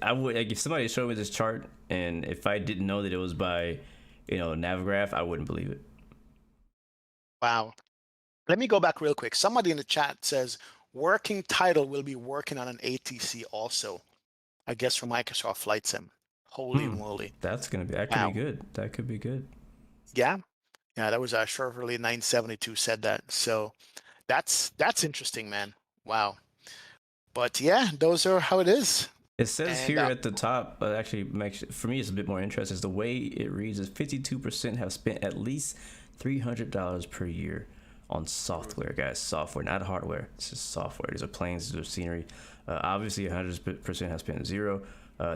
I would like if somebody showed me this chart, and if I didn't know that it was by, Navigraph, I wouldn't believe it. Wow. Let me go back real quick. Somebody in the chat says working title will be working on an ATC also. I guess for Microsoft Flight Sim. Holy moly. That could be good. That could be good. Yeah. Yeah, that was Shirley 972 said that. So that's interesting, man. Wow. But yeah, those are how it is. It says here at the top, actually, for me, it's a bit more interesting. Is the way it reads is 52% have spent at least $300 per year on software, guys. Software, not hardware. It's just software. These are planes, these are scenery. Obviously, 100% have spent zero.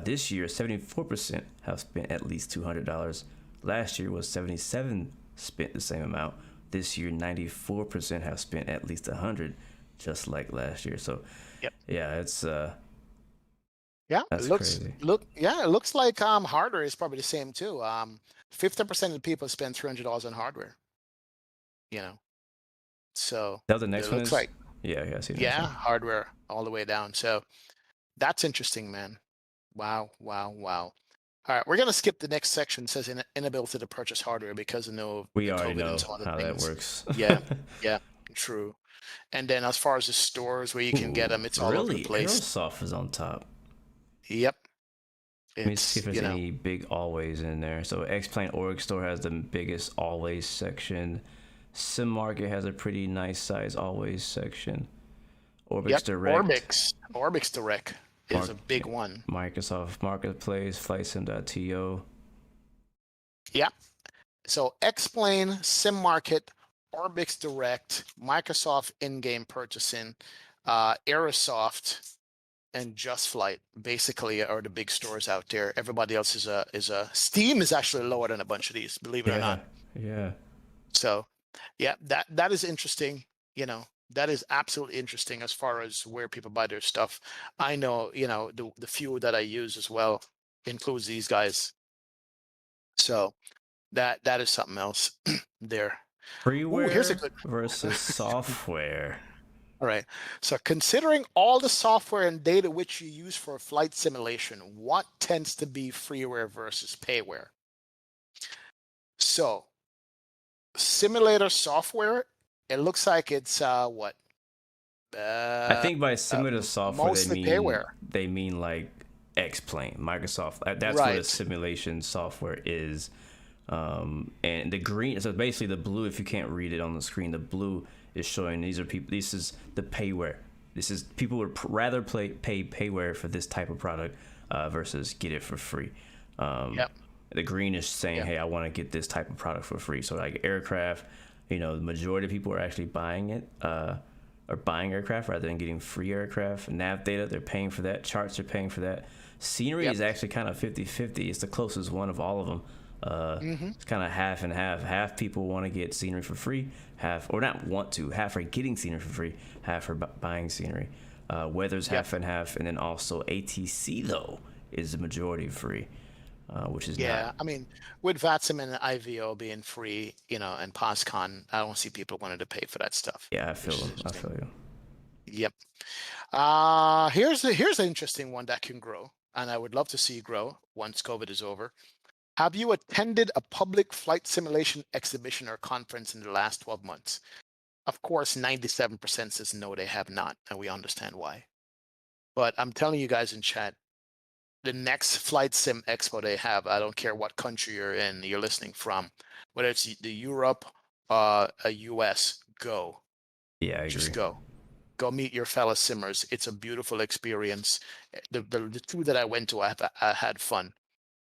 This year, 74% have spent at least $200. Last year was 77 spent the same amount. This year, 94% have spent at least 100, just like last year. So, yep. Yeah, it's yeah, that's it looks crazy. it looks like hardware is probably the same too. 50% of the people spend $300 on hardware. So That the next it one looks is like I see. Hardware all the way down. So that's interesting, man. Wow. All right, we're gonna skip the next section. It says inability to purchase hardware because of we already COVID know and some other how things. that works. Yeah, true. And then as far as the stores where you can get them, it's all over the place. Aerosoft is on top. Yep. Let me see if there's any big always in there. So X-Plane Org Store has the biggest always section. Sim Market has a pretty nice size always section. Orbix Direct. Orbix Direct is a big one. Microsoft Marketplace, FlightSim.to. Yeah. So X-Plane, Sim Market, Orbix Direct, Microsoft in-game purchasing, Aerosoft, and Just Flight basically are the big stores out there. Everybody else is a Steam is actually lower than a bunch of these, believe it or not. Yeah. So yeah, that is interesting. That is absolutely interesting as far as where people buy their stuff. I know, the few that I use as well includes these guys. So that is something else there. Freeware Here's a good versus software. All right. So considering all the software and data which you use for flight simulation, what tends to be freeware versus payware? So simulator software, it looks like it's I think by similar to software, Mostly payware. they mean like X-Plane, Microsoft. That's what a Right. simulation software is. And the green, so basically the blue, if you can't read it on the screen, the blue is showing these are people. This is the payware. This is people would rather pay payware for this type of product versus get it for free. Yep. The green is saying, Yep. hey, I want to get this type of product for free. So like aircraft, the majority of people are actually buying it. Or buying aircraft rather than getting free aircraft. Nav data, they're paying for that. Charts are paying for that. Scenery Yep. is actually kind of 50-50. It's the closest one of all of them. It's kind of half and half. Half people want to get scenery for free, half are getting scenery for free, half are buying scenery. Weather's half and half, and then also ATC though is the majority free, which is Yeah, not. I mean, with VATSIM and IVO being free, and POSCON, I don't see people wanting to pay for that stuff. Yeah, I feel Which is them. I interesting. feel you. Yep. Here's an interesting one that can grow, and I would love to see grow once COVID is over. Have you attended a public flight simulation exhibition or conference in the last 12 months? Of course, 97% says no, they have not, and we understand why. But I'm telling you guys in chat, the next flight sim expo they have, I don't care what country you're listening from, whether it's the Europe, a US, go. Yeah, I Just agree. go meet your fellow simmers. It's a beautiful experience. The two that I went to, I had fun.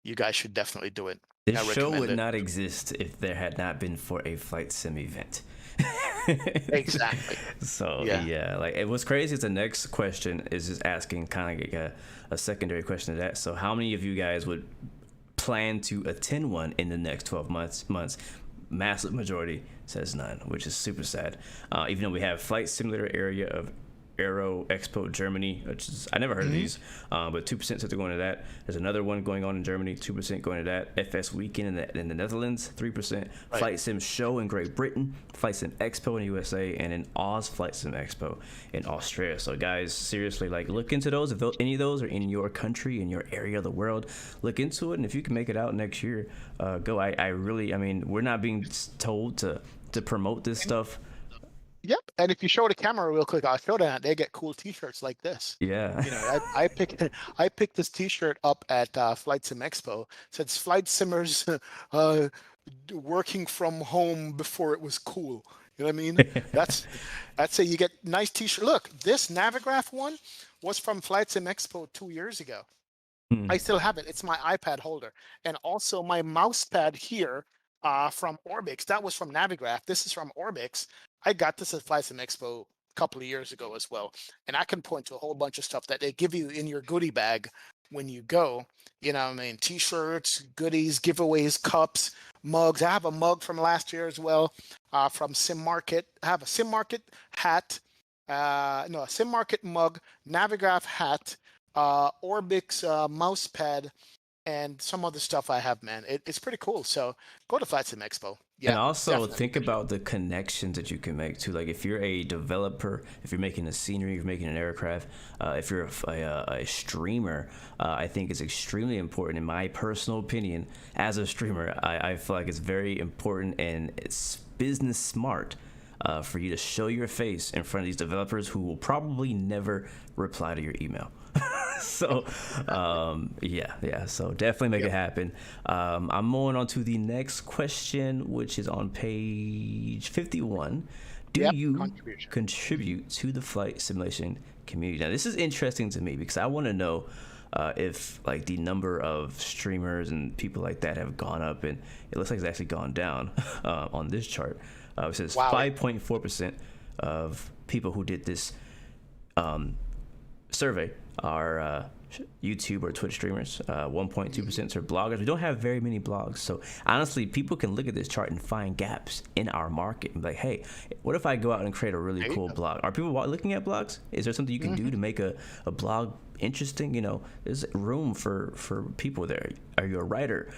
You guys should definitely do it. This I show recommend would it. not exist if there had not been for a flight sim event. Exactly. So Yeah. yeah, like what's crazy is the next question is just asking kind of like a secondary question to that. So how many of you guys would plan to attend one in the next 12 months? Massive majority says none, which is super sad. Even though we have flight simulator area of Aero Expo Germany, which is I never heard of these, but 2% said they're going to that. There's another one going on in Germany, 2% going to that. FS Weekend in the Netherlands, 3%. Right. Flight Sim Show in Great Britain, Flight Sim Expo in the USA, and an Oz Flight Sim Expo in Australia. So guys, seriously, like look into those. If any of those are in your country, in your area of the world, look into it. And if you can make it out next year, go. I mean, we're not being told to promote this stuff. Yep. And if you show the camera real quick, I'll show that they get cool T-shirts like this. Yeah. I picked this T-shirt up at Flight Sim Expo. It says Flight Simmers working from home before it was cool. You know what I mean? That's it. You get nice T-shirt. Look, this Navigraph one was from Flight Sim Expo 2 years ago. I still have it. It's my iPad holder, and also my mouse pad here from Orbix. That was from Navigraph. This is from Orbix. I got this at Flight Sim Expo a couple of years ago as well, and I can point to a whole bunch of stuff that they give you in your goodie bag when you go. You know what I mean? T-shirts, goodies, giveaways, cups, mugs. I have a mug from last year as well from Sim Market. I have a Sim Market hat. A Sim Market mug, Navigraph hat, Orbix mouse pad, and some other stuff I have, man. It's pretty cool. So go to Flight Sim Expo. Yeah, and also definitely. think about the connections that you can make too. Like if you're a developer, if you're making a scenery, you're making an aircraft, if you're a streamer, I think it's extremely important, in my personal opinion, as a streamer. I feel like it's very important and it's business smart for you to show your face in front of these developers who will probably never reply to your email. So so definitely make it happen. I'm moving on to the next question, which is on page 51. Do you contribute to the flight simulation community? Now this is interesting to me because I want to know if like the number of streamers and people like that have gone up, and it looks like it's actually gone down on this chart. It says 5.4% of people who did this survey are YouTube or Twitch streamers. 1.2% are bloggers. We don't have very many blogs, so honestly, people can look at this chart and find gaps in our market and be like, hey, what if I go out and create a really cool blog? Are people looking at blogs? Is there something you can do to make a blog interesting? There's room for people there. Are you a writer,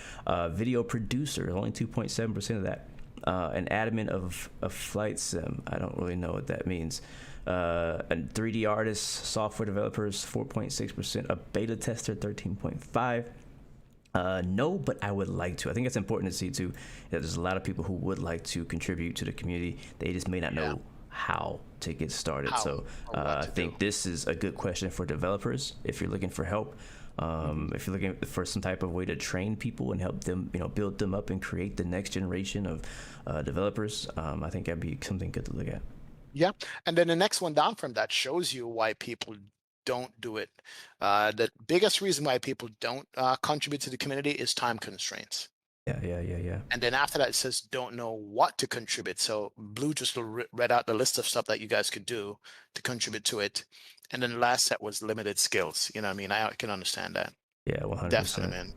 video producer? Only 2.7% of that. An admin of flight sim. I don't really know what that means. And 3D artists, software developers, 4.6%. A beta tester, 13.5%. No, but I would like to. I think it's important to see too that there's a lot of people who would like to contribute to the community. They just may not know how to get started. How So or what I to do. think this is a good question for developers if you're looking for help. If you're looking for some type of way to train people and help them, build them up and create the next generation of developers, I think that'd be something good to look at. Yeah. And then the next one down from that shows you why people don't do it. The biggest reason why people don't contribute to the community is time constraints. Yeah. And then after that, it says don't know what to contribute. So Blue just read out the list of stuff that you guys could do to contribute to it. And then the last set was limited skills. You know what I mean? I can understand that. Yeah, 100%. Definitely, man.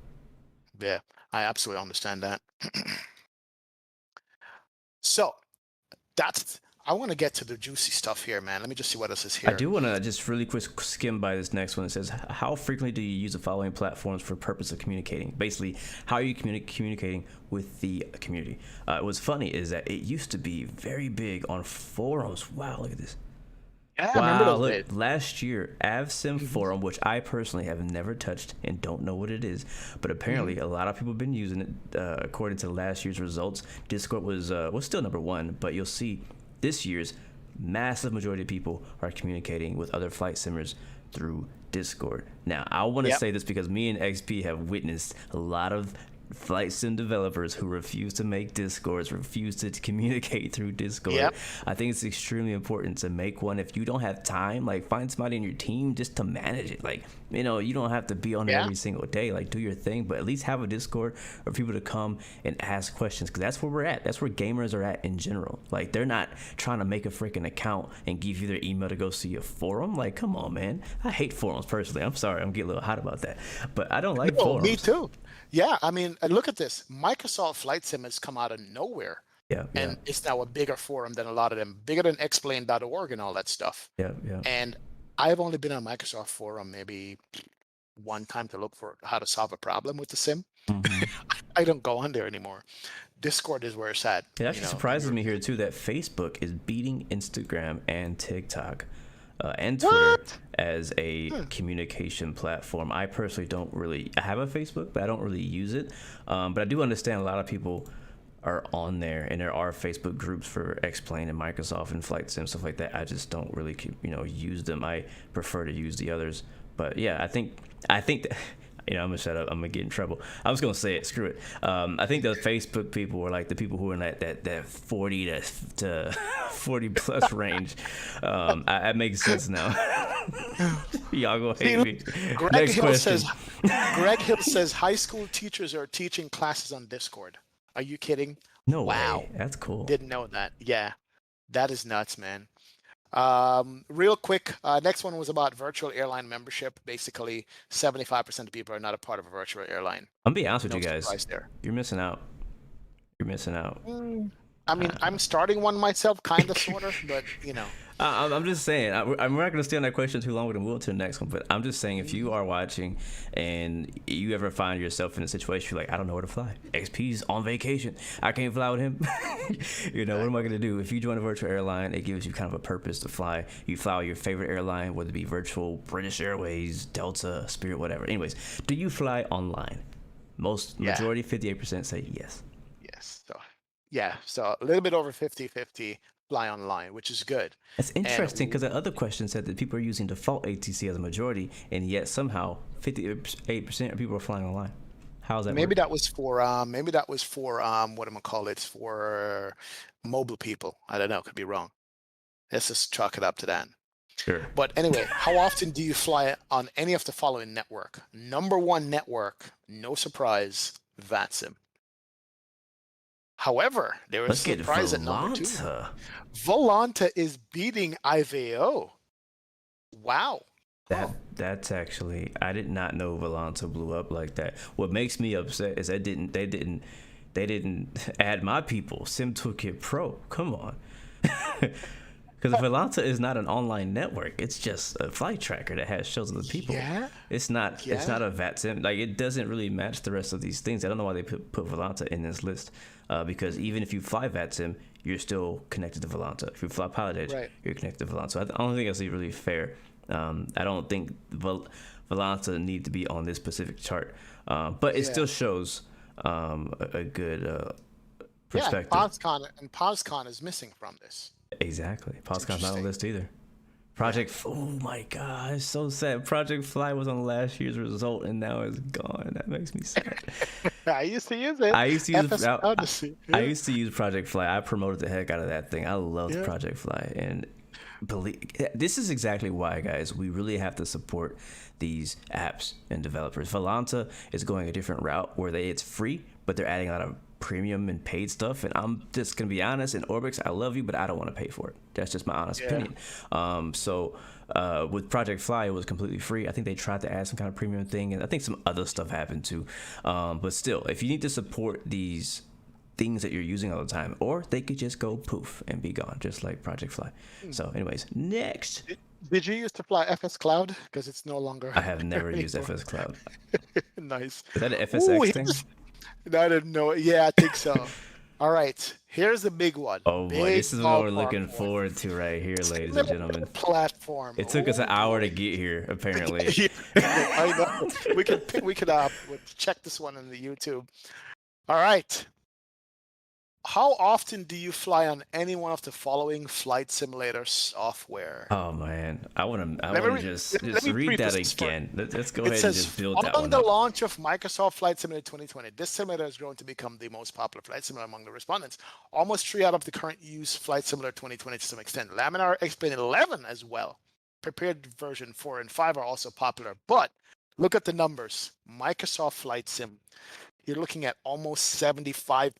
Yeah, I absolutely understand that. So I want to get to the juicy stuff here, man. Let me just see what else is here. I do want to just really quick skim by this next one. It says, how frequently do you use the following platforms for purpose of communicating? Basically, how are you communicating with the community? What's funny is that it used to be very big on forums. Wow, look at this. Yeah, I remember those days. Last year, AvSim forum, which I personally have never touched and don't know what it is, but apparently a lot of people have been using it. According to last year's results, Discord was still number one, but you'll see this year's massive majority of people are communicating with other flight simmers through Discord. Now, I want to say this because me and XP have witnessed a lot of flight sim developers who refuse to make Discords, refuse to communicate through Discord. I think it's extremely important to make one. If you don't have time, like find somebody in your team just to manage it. Like, you don't have to be on there every single day. Like, do your thing, but at least have a Discord for people to come and ask questions, because that's where we're at. That's where gamers are at in general. Like, they're not trying to make a freaking account and give you their email to go see a forum. Like, come on, man. I hate forums personally. I'm sorry, I'm getting a little hot about that, but I don't like forums. Me too. Yeah, I mean, look at this. Microsoft Flight Sim has come out of nowhere. And it's now a bigger forum than a lot of them, bigger than explain.org and all that stuff. And I've only been on Microsoft forum maybe one time to look for how to solve a problem with the sim. I don't go on there anymore. Discord is where it's at. It actually surprises me here too that Facebook is beating Instagram and TikTok and Twitter as a communication platform. I personally I have a Facebook, but I don't really use it. But I do understand a lot of people are on there, and there are Facebook groups for X-Plane and Microsoft and Flight Sim, stuff like that. I just don't really use them. I prefer to use the others. But yeah, I think that, I'm gonna shut up. I'm gonna get in trouble. I was gonna say it. Screw it. I think the Facebook people are like the people who are in that 40 to 40 plus range. That makes sense now. Y'all gonna hate me. Greg Hill says high school teachers are teaching classes on Discord. Are you kidding? No way. That's cool. Didn't know that. Yeah, that is nuts, man. Real quick, next one was about virtual airline membership. Basically, 75% of people are not a part of a virtual airline. I'm gonna be honest with you guys. You're missing out. I mean, I'm starting one myself, kind of, sort of, but I'm just saying, I'm not going to stay on that question too long, but we'll to the next one. But I'm just saying, if you are watching and you ever find yourself in a situation you're like, I don't know where to fly. XP's on vacation. I can't fly with him. What am I going to do? If you join a virtual airline, it gives you kind of a purpose to fly. You fly with your favorite airline, whether it be virtual, British Airways, Delta, Spirit, whatever. Anyways, do you fly online? Majority, 58% say yes. Yes. So a little bit over 50-50 fly online, which is good. It's interesting because the other question said that people are using default ATC as a majority, and yet somehow 58% of people are flying online. How's that? Maybe that was for what am I call it? For mobile people. I don't know. Could be wrong. Let's just chalk it up to that. Sure. But anyway, how often do you fly on any of the following network? Number one network, no surprise, VATSIM. However, there is a surprise at number two. Volanta is beating IVO. Wow. That's actually, I did not know Volanta blew up like that. What makes me upset is they didn't add my people, Sim Toolkit Pro. Come on. Because Volanta is not an online network. It's just a flight tracker that has shows of the people. It's not a VATSIM. Like, it doesn't really match the rest of these things. I don't know why they put Volanta in this list. Because even if you fly VATSIM, you're still connected to Volanta. If you fly Pilot Edge, you're connected to Volanta. So I don't think that's really fair. I don't think Volanta need to be on this specific chart. But it still shows a good perspective. POSCON is missing from this. Exactly. It's Poscon's not on the interesting. list either. Yeah. Oh my god, it's so sad. Project Fly was on last year's result and now it's gone. That makes me sad. I used to use it. I used to use FS Odyssey. I Yeah. used to use Project Fly. I promoted the heck out of that thing. I loved Yeah. Project Fly, and believe this is exactly why, guys, we really have to support these apps and developers. Volanta is going a different route where it's free, but they're adding a lot of premium and paid stuff. And I'm just gonna be honest. In Orbix, I love you, but I don't want to pay for it. That's just my honest Yeah. opinion. With Project Fly, it was completely free. I think they tried to add some kind of premium thing, and I think some other stuff happened too. But still, if you need to support these things that you're using all the time, or they could just go poof and be gone, just like Project Fly. So, anyways, next. Did you used to fly FS Cloud? Because it's no longer. I have never used anymore. FS Cloud. Nice. Is that an Ooh, FSX thing? I didn't know. Yeah, I think so. All right. Here's the big one. Oh boy, Big this is what we're ballpark looking one. forward to right here, ladies and gentlemen. Platform. It took us an Oh, hour to boy. get here, apparently. Yeah, I know. We'll check this one on the YouTube. All right. How often do you fly on any one of the following flight simulator software? Oh man, I want Let me to read- just let me read that preface this first. again. Let's go It ahead and says, just build that following one the up. launch of Microsoft Flight Simulator 2020, this simulator has grown to become the most popular flight simulator among the respondents. Almost 3 out of the current use Flight Simulator 2020 to some extent. Laminar Explain 11 as well. Prepared version 4 and 5 are also popular. But look at the numbers. Microsoft Flight Sim, you're looking at almost 75%,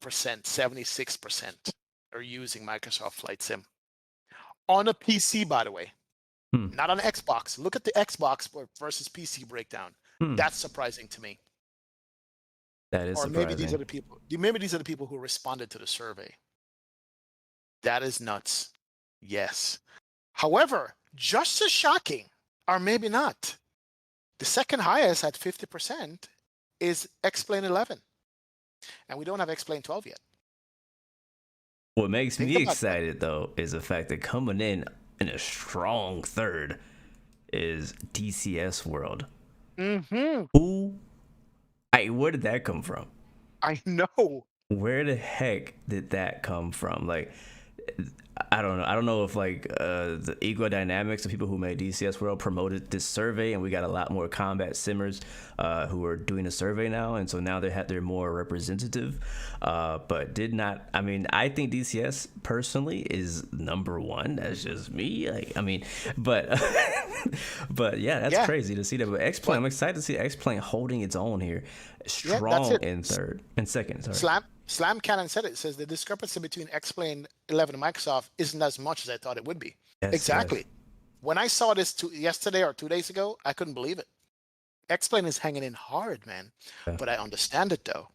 76% are using Microsoft Flight Sim. On a PC, by the way. Hmm. Not on Xbox. Look at the Xbox versus PC breakdown. That's surprising to me. That is Or surprising. maybe these are the people. Maybe these are the people who responded to the survey. That is nuts. Yes. However, just as shocking, or maybe not, the second highest at 50% is Explain 11, and we don't have Explain 12 yet. What makes Think me about that. excited though is the fact that coming in a strong third is DCS World. Mm-hmm. Where did that come from? I know. Where the heck did that come from? Like, I don't know. I don't know if like the Ego Dynamics, the people who made DCS World, promoted this survey, and we got a lot more combat simmers who are doing a survey now, and so now they're more representative. But did not. I mean, I think DCS personally is number one. That's just me. Like, I mean, but but yeah, that's crazy to see that. But X-Plane, I'm excited to see X-Plane holding its own here, strong in third and second. Sorry. Slam Cannon said it. Says the discrepancy between Explain 11 and Microsoft isn't as much as I thought it would be. Yes, exactly. yes. When I saw this yesterday or 2 days ago, I couldn't believe it. Explain is hanging in hard, man. Yeah. But I understand it though,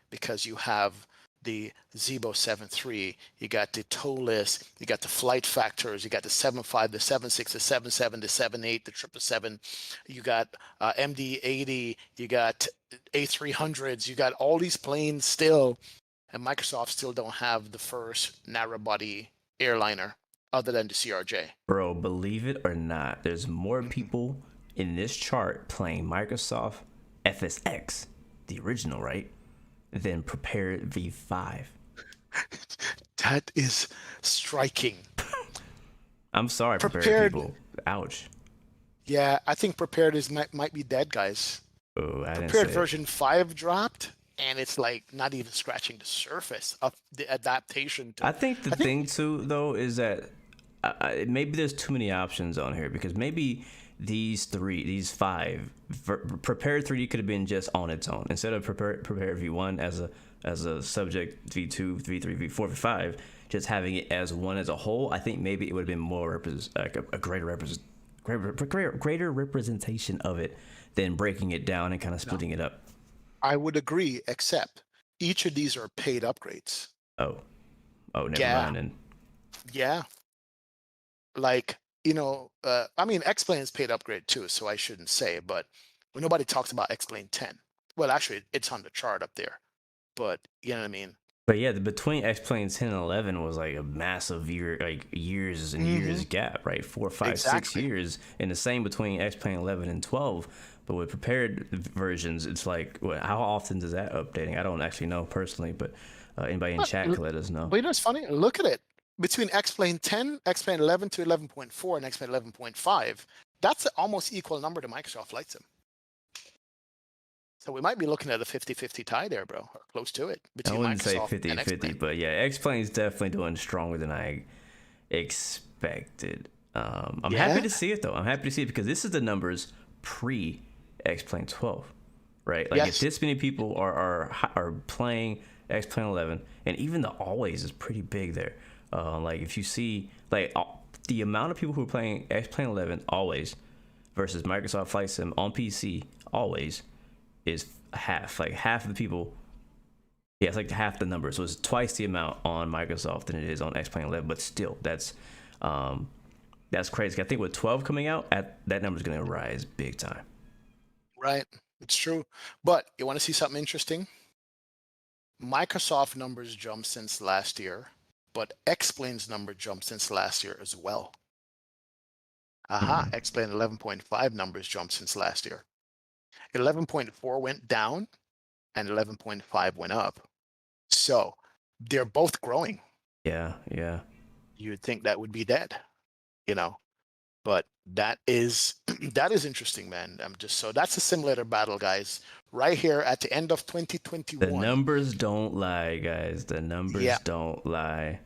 because you have the Zebo 7.3, you got the tow list, you got the flight factors, you got the 7.5, the 7.6, the 7.7, the 7.8, the 777, you got MD-80, you got A300s, you got all these planes still, and Microsoft still don't have the first narrow body airliner other than the CRJ. Bro, believe it or not, there's more people in this chart playing Microsoft FSX, the original, right, than Prepared V5. That is striking. I'm sorry, Prepared people. Ouch. Yeah, I think Prepared might be dead, guys. Oh, I didn't Prepared say version 5 dropped, and it's like not even scratching the surface of the adaptation. I think the thing too, though, is that maybe there's too many options on here, because maybe these five, Prepared 3D could have been just on its own instead of Prepared V1 as a subject, V2, V3, V4, V5, just having it as one as a whole. I think maybe it would have been more a greater representation of it than breaking it down and kind of splitting it up. I would agree, except each of these are paid upgrades. Oh, never mind. And yeah, like, I mean, Explain is paid upgrade too, so I shouldn't say, but nobody talks about Explain 10. Well, actually, it's on the chart up there, but you know what I mean? But yeah, between Explain 10 and 11 was like a massive years and years gap, right? 4, 5, 6 years, and the same between Explain 11 and 12. But with Prepared versions, it's like, how often is that updating? I don't actually know personally, but anybody in chat can let us know. But you know what's funny? Look at it. between X-Plane 10, X-Plane 11 to 11.4, and X-Plane 11.5, that's an almost equal number to Microsoft Flight Sim. So we might be looking at a 50-50 tie there, bro, or close to it, I between wouldn't say Microsoft and 50-50, X-Plane. but yeah, X-Plane's definitely doing stronger than I expected. I'm happy to see it though. I'm happy to see it because this is the numbers pre X-Plane 12, right? Like if this many people are playing X-Plane 11, and even the always is pretty big there. Like if you see like the amount of people who are playing X-Plane 11 always versus Microsoft Flight Sim on PC always is half. Like half of the people. Yeah, it's like half the number. So it's twice the amount on Microsoft than it is on X-Plane 11. But still, that's crazy. I think with 12 coming out, that number's going to rise big time. Right. It's true. But you want to see something interesting? Microsoft numbers jumped since last year, but X-Plane's number jumped since last year as well. X-Plane 11.5 numbers jumped since last year. 11.4 went down and 11.5 went up. So they're both growing. Yeah. You'd think that would be dead, but that is interesting, man. So that's a simulator battle, guys, right here at the end of 2021. The numbers don't lie, guys. The numbers don't lie.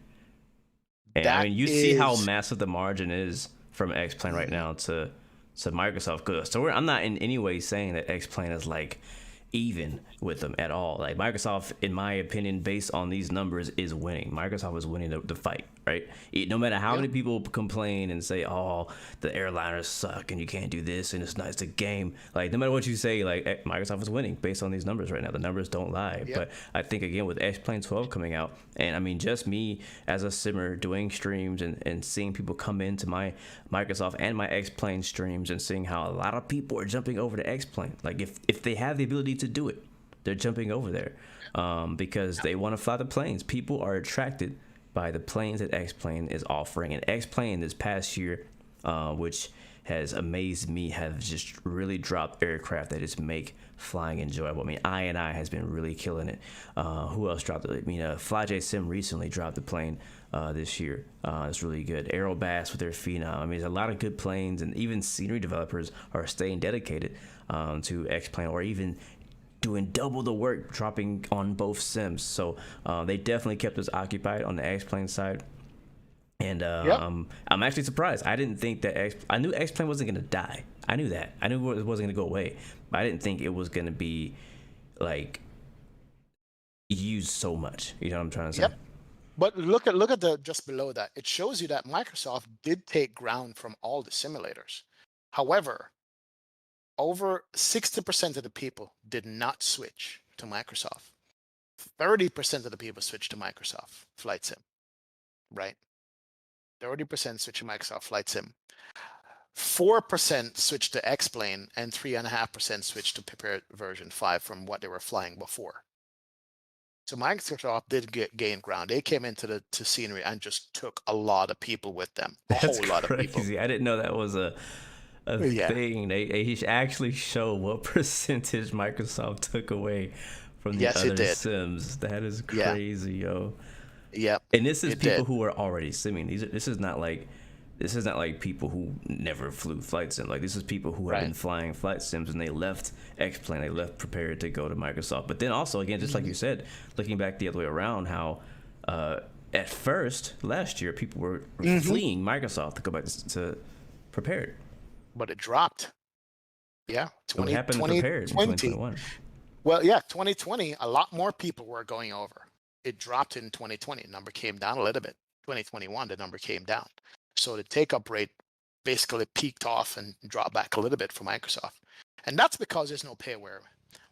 And I mean, you see how massive the margin is from X-Plane right now to Microsoft. Good. So I'm not in any way saying that X-Plane is like even with them at all. Like Microsoft, in my opinion, based on these numbers, is winning. Microsoft is winning the fight, right? No matter how many people complain and say, "Oh, the airliners suck and you can't do this and it's not it's a game," like no matter what you say, like Microsoft is winning based on these numbers right now. The numbers don't lie. But I think again with X-Plane 12 coming out, and I mean just me as a simmer doing streams and seeing people come into my Microsoft and my X-Plane streams and seeing how a lot of people are jumping over to X-Plane. Like if they have the ability to do it, they're jumping over there because they want to fly the planes. People are attracted by the planes that X-Plane is offering. And X-Plane this past year, which has amazed me, have just really dropped aircraft that just make flying enjoyable. I mean, I has been really killing it. Who else dropped it? I mean, FlyJ Sim recently dropped the plane this year. It's really good. Aerobass with their Phenom. I mean, there's a lot of good planes, and even scenery developers are staying dedicated to X-Plane, or even doing double the work, dropping on both sims. So they definitely kept us occupied on the X-Plane side. And I'm actually surprised. I didn't think that I knew X-Plane wasn't going to die. I knew that. I knew it wasn't going to go away. But I didn't think it was going to be like used so much. You know what I'm trying to say? But look at the just below that. It shows you that Microsoft did take ground from all the simulators. However, over 60% of the people did not switch to Microsoft. 30% of the people switched to Microsoft Flight Sim, right? 30% switched to Microsoft Flight Sim. 4% switched to X-Plane, and 3.5% switched to prepared version 5 from what they were flying before. So Microsoft did gain ground. They came into the scenery and just took a lot of people with them. Whole lot of people. I didn't know that was a thing. They actually show what percentage Microsoft took away from the other sims. That is crazy, yo. Yep. And this is people who are already simming. This is not like people who never flew flight sim. Like this is people who have been flying flight sims and they left X-Plane, they left prepared to go to Microsoft. But then also again, just like you said, looking back the other way around, how at first last year people were fleeing Microsoft to go back to prepared. But it dropped. Yeah. What happened to prepared in 2021? Well, yeah, 2020, a lot more people were going over. It dropped in 2020. The number came down a little bit. 2021, the number came down. So the take-up rate basically peaked off and dropped back a little bit for Microsoft. And that's because there's no payware.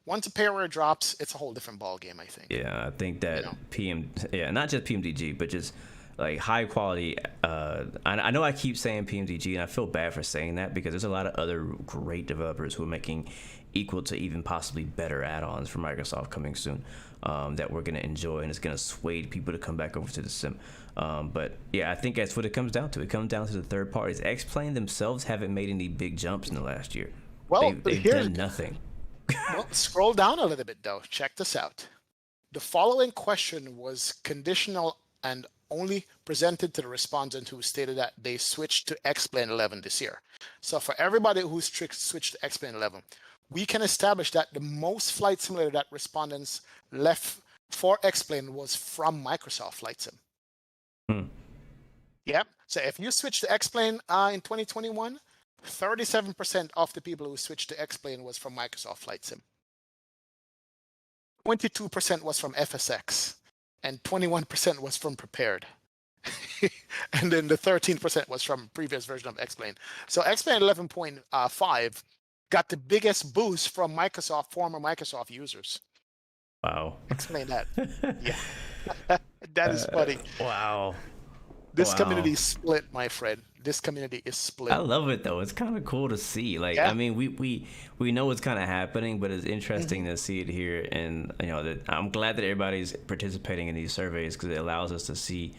Once a payware drops, it's a whole different ballgame, I think. Yeah, I think that not just PMDG, but just like high quality. I know I keep saying PMDG, and I feel bad for saying that because there's a lot of other great developers who are making equal to even possibly better add-ons for Microsoft coming soon that we're going to enjoy, and it's going to sway people to come back over to the sim. But yeah, I think that's what it comes down to. It comes down to the third parties. X-Plane themselves haven't made any big jumps in the last year. Well, they've done nothing. Well, scroll down a little bit though. Check this out. The following question was conditional and only presented to the respondent who stated that they switched to X-Plane 11 this year. So for everybody who switched to X-Plane 11, we can establish that the most flight simulator that respondents left for X-Plane was from Microsoft Flight Sim. Yep. So if you switch to X-Plane in 2021, 37% of the people who switched to X-Plane was from Microsoft Flight Sim. 22% was from FSX, and 21% was from Prepared. And then the 13% was from previous version of X-Plane. So X-Plane 11.5 got the biggest boost from Microsoft, former Microsoft users. Wow. Explain that. Yeah. That is funny. Wow. This community is split, my friend. This community is split. I love it though. It's kind of cool to see. Like, I mean, we know what's kind of happening, but it's interesting to see it here. And you know, that I'm glad that everybody's participating in these surveys because it allows us to see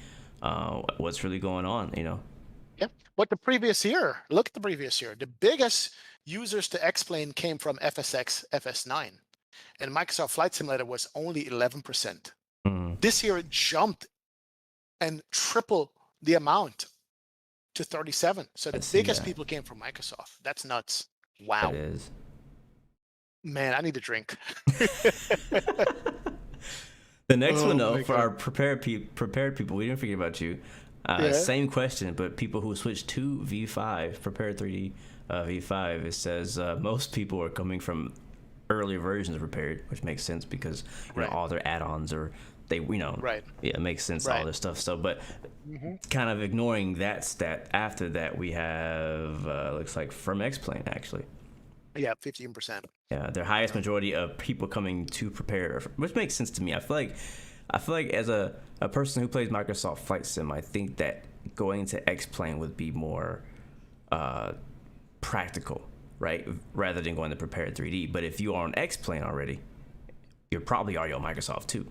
what's really going on. You know. Yep. But the previous year, look at the previous year. The biggest users to X-Plane came from FSX, FS9, and Microsoft Flight Simulator was only 11%. This year it jumped and tripled the amount to 37. So the biggest people came from Microsoft. That's nuts. Wow. It is. Man, I need a drink. The next one though, for our prepared people, we didn't forget about you. Same question, but people who switched to V5, prepared 3D V5, it says most people are coming from earlier versions of prepared, which makes sense because you know all their add-ons are yeah, it makes sense, all this stuff. So, but kind of ignoring that stat, after that we have looks like from X-Plane actually. Yeah, 15%. Yeah, their highest majority of people coming to prepare, which makes sense to me. I feel like as a person who plays Microsoft Flight Sim, I think that going to X-Plane would be more practical, right? Rather than going to prepared 3D. But if you are on X-Plane already, you're probably already on Microsoft too.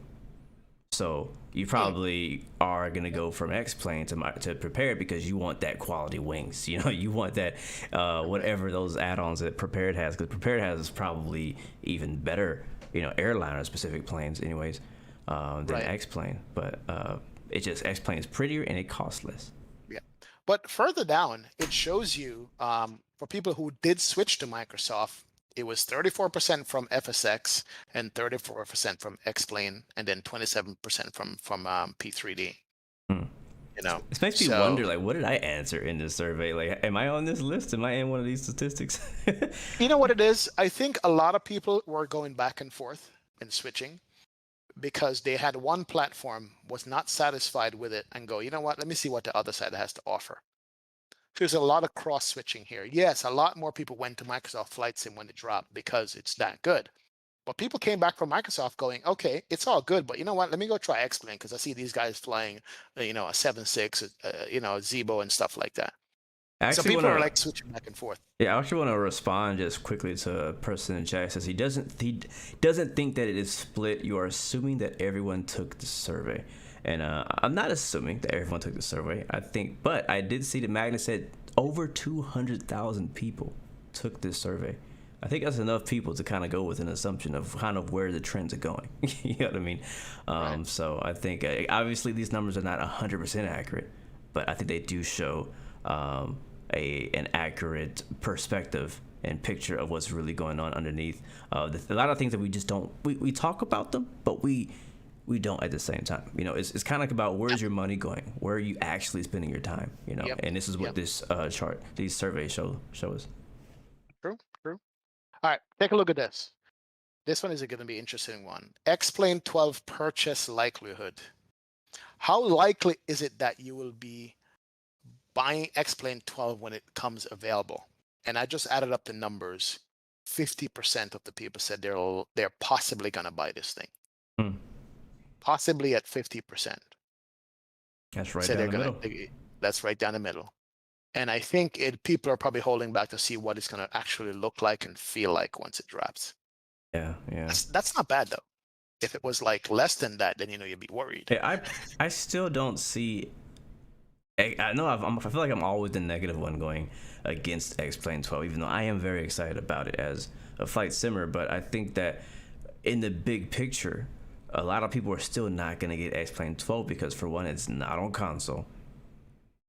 So you probably are gonna go from X-Plane to Prepared because you want that quality wings. You know, you want that whatever those add-ons that Prepared has, because Prepared has probably even better, you know, airliner specific planes, anyways, than X-Plane. But it just X-Plane is prettier and it costs less. Yeah, but further down, it shows you for people who did switch to Microsoft. It was 34% from FSX and 34% from X-Plane, and then 27% from P3D. You know, it makes me wonder, like, what did I answer in this survey? Like, am I on this list? Am I in one of these statistics? You know what it is? I think a lot of people were going back and forth and switching because they had one platform, was not satisfied with it, and go, you know what? Let me see what the other side has to offer. There's a lot of cross switching here. Yes, a lot more people went to Microsoft Flight Sim when it dropped because it's that good. But people came back from Microsoft going, okay, it's all good, but you know what? Let me go try X-Plane because I see these guys flying, you know, a 7.6, you know, Zebo and stuff like that. So people are like switching back and forth. Yeah, I actually want to respond just quickly to a person in chat. Says he doesn't think that it is split. You are assuming that everyone took the survey. And I'm not assuming that everyone took the survey. But I did see that Magnus said over 200,000 people took this survey. I think that's enough people to kind of go with an assumption of kind of where the trends are going. You know what I mean? So I think obviously these numbers are not 100% accurate, but I think they do show an accurate perspective and picture of what's really going on underneath. A lot of things that we just don't, we talk about them, but we don't at the same time. You know, it's kind of like about where's your money going? Where are you actually spending your time? You know, and this is what this chart, these surveys show us. True. All right, take a look at this. This one is going to be an interesting one. X-Plane 12 purchase likelihood. How likely is it that you will be buying X-Plane 12 when it comes available? And I just added up the numbers. 50% of the people said they're possibly going to buy this thing. Possibly at 50%. That's right down the middle. That's right down the middle. And I think people are probably holding back to see what it's going to actually look like and feel like once it drops. Yeah. That's not bad though. If it was like less than that, then you'd be worried. Yeah, I still don't see. I know I feel like I'm always the negative one going against X-Plane 12, even though I am very excited about it as a flight simmer. But I think that in the big picture, a lot of people are still not going to get X-Plane 12 because, for one, it's not on console.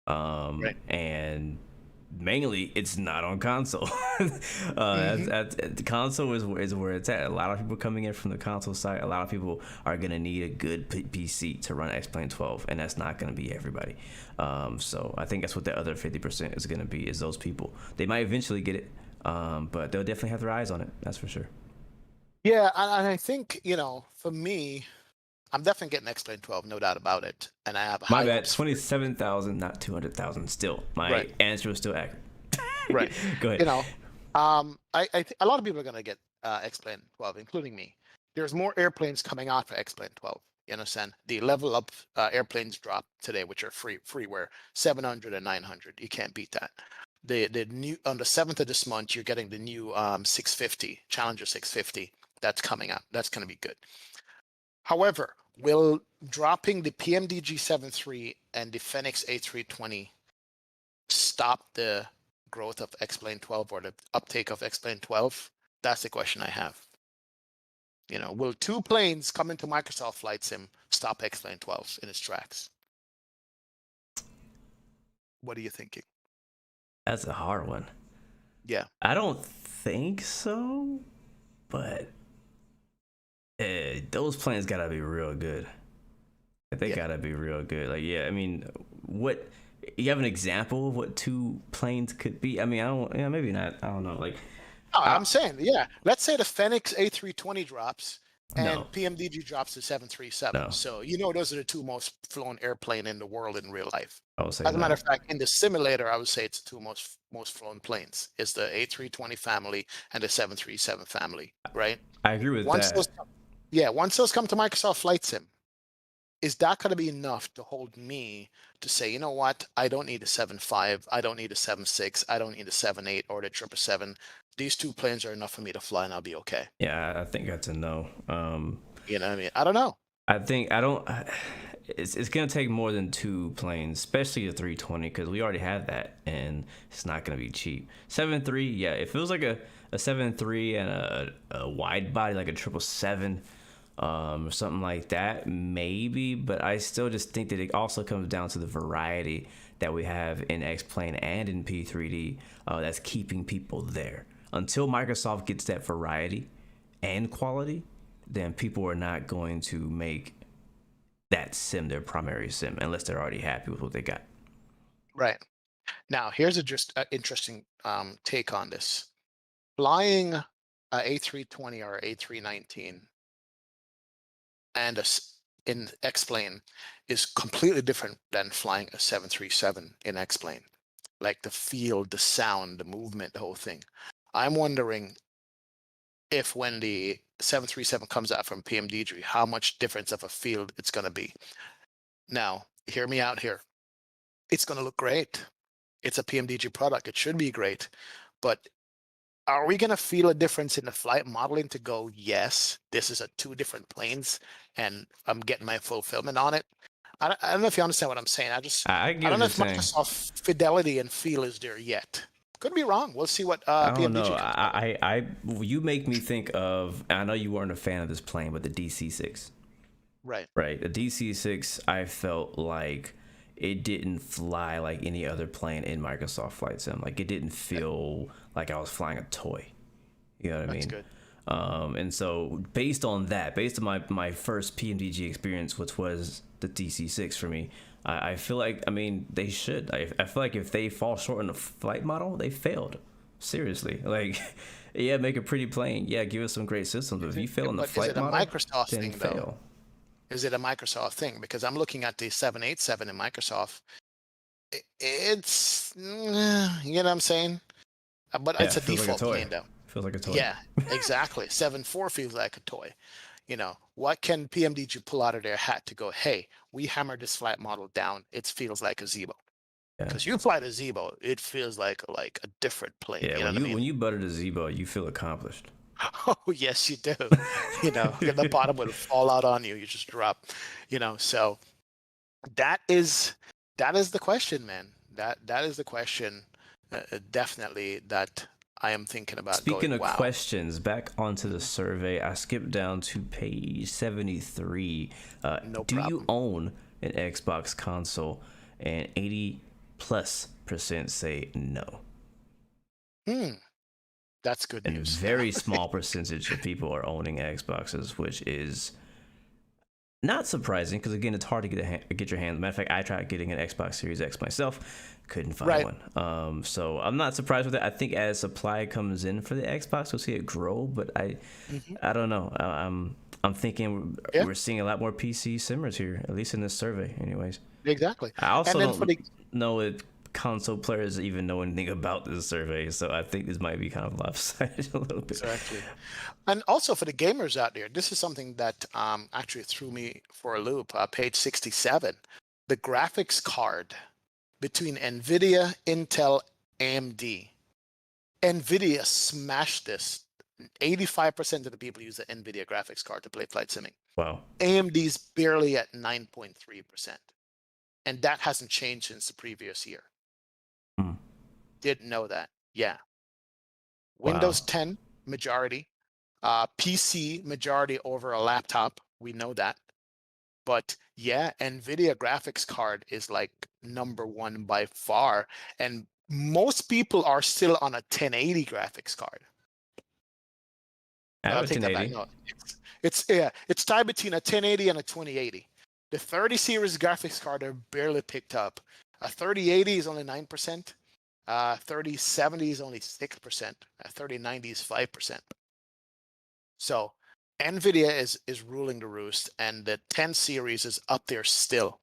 Right. And mainly it's not on console. The console is where it's at. A lot of people coming in from the console side. A lot of people are gonna need a good PC to run X-Plane 12, and that's not gonna be everybody. So I think that's what the other 50% is gonna be. Is those people? They might eventually get it, but they'll definitely have their eyes on it. That's for sure. Yeah, and I think, for me, I'm definitely getting X-Plane 12, no doubt about it. And I have My high bad. hopes. 27,000, not 200,000. Still, my Right. answer was still accurate. Right. Go ahead. A lot of people are going to get X-Plane 12, including me. There's more airplanes coming out for X-Plane 12. You understand? The level up airplanes drop today, which are freeware, 700 and 900. You can't beat that. The new on the 7th of this month, you're getting the new 650 Challenger 650 that's coming out. That's going to be good. However, will dropping the PMDG 7.3 and the Fenix A320 stop the growth of X-Plane 12 or the uptake of X-Plane 12? That's the question I have. Will 2 planes come into Microsoft Flight Sim stop X-Plane 12 in its tracks? What are you thinking? That's a hard one. Yeah. I don't think so, but those planes gotta be real good. They gotta be real good. Like, yeah, I mean, what you have an example of what 2 planes could be? I mean, I don't. Yeah, maybe not. I don't know. Like, I'm saying, yeah. Let's say the Fenix A320 drops and No. PMDG drops to 737. No. So those are the 2 most flown airplane in the world in real life. I would say As a matter no. of fact, in the simulator, I would say it's the 2 most flown planes. It's the A320 family and the 737 family, right? I agree with Once that. those come to Microsoft Flight Sim, is that going to be enough to hold me to say, you know what? I don't need a 7.5. I don't need a 7.6. I don't need a 7.8 or the 777. These 2 planes are enough for me to fly, and I'll be okay. Yeah, I think that's a no. You know what I mean? I don't know. I think I don't. It's gonna take more than 2 planes, especially the 320, because we already have that, and it's not gonna be cheap. 7.3, yeah, it feels like a 7.3 and a wide body like a 777, or something like that, maybe. But I still just think that it also comes down to the variety that we have in X-Plane and in P3D that's keeping people there. Until Microsoft gets that variety and quality, then people are not going to make that sim their primary sim unless they're already happy with what they got. Right. Now, here's just an interesting take on this. Flying a A320 or A319 and in X-Plane is completely different than flying a 737 in X-Plane. Like the feel, the sound, the movement, the whole thing. I'm wondering if when the 737 comes out from PMDG, how much difference of a field it's going to be. Now, hear me out here. It's going to look great. It's a PMDG product. It should be great. But are we going to feel a difference in the flight modeling to go, yes, this is 2 different planes and I'm getting my fulfillment on it? I don't know if you understand what I'm saying. I I don't know if saying. Microsoft fidelity and feel is there yet. Could be wrong. We'll see what I don't PMDG know. comes out with. You make me think of. I know you weren't a fan of this plane, but the DC-6. Right. Right. The DC-6, I felt like it didn't fly like any other plane in Microsoft Flight Sim. Like, it didn't feel like I was flying a toy. You know what I mean? That's good. And so based on that, based on my first PMDG experience, which was the DC-6 for me, I feel like, I mean, they should. I feel like if they fall short in the flight model, they failed. Seriously. Like, yeah, make a pretty plane. Yeah, give us some great systems. But if you fail in the flight model, is it a Microsoft then thing, fail. though? Is it a Microsoft thing? Because I'm looking at the 787 in Microsoft. It's, you know what I'm saying? But Yeah, it's a default plane, though. Feels like a toy. Yeah, exactly. 7.4 feels like a toy. What can PMDG pull out of their hat to go, hey, we hammered this flight model down. It feels like a Zebo. Because you fly the Zebo, it feels like a different plane. Yeah, you know what I mean? when you butter the Zebo, you feel accomplished. Oh, yes, you do. The bottom will fall out on you. You just drop, so that is the question, man. That is the question, definitely, that I am thinking about Speaking going, of wow. questions, back onto the survey, I skipped down to page 73. No Do you problem. own an Xbox console? And 80+% say no. Hmm, that's good And news. very small percentage of people are owning Xboxes, which is not surprising because again, it's hard to get your hands. Matter of fact, I tried getting an Xbox Series X myself, couldn't find Right. one. So I'm not surprised with it. I think as supply comes in for the Xbox, we'll see it grow. But Hmm. I don't know. I'm thinking Yeah, we're seeing a lot more PC simmers here, at least in this survey, anyways. exactly. I And also then for don't the know if console players even know anything about this survey, so I think this might be kind of lopsided a little bit. exactly. And also for the gamers out there, this is something that actually threw me for a loop. Page 67, the graphics card between NVIDIA, Intel, AMD. NVIDIA smashed this. 85% of the people use the NVIDIA graphics card to play flight simming. Wow. AMD's barely at 9.3%. And that hasn't changed since the previous year. Hmm. Didn't know that. Yeah. Wow. Windows 10, majority. PC, majority over a laptop. We know that. But yeah, NVIDIA graphics card is like number one by far. And most people are still on a 1080 graphics card. I have I'll a take that back. 1080. No, it's tied between a 1080 and a 2080. The 30 series graphics card are barely picked up. A 3080 is only 9%. 3070 is only 6%. A 3090 is 5%. So NVIDIA is ruling the roost, and the 10 series is up there still.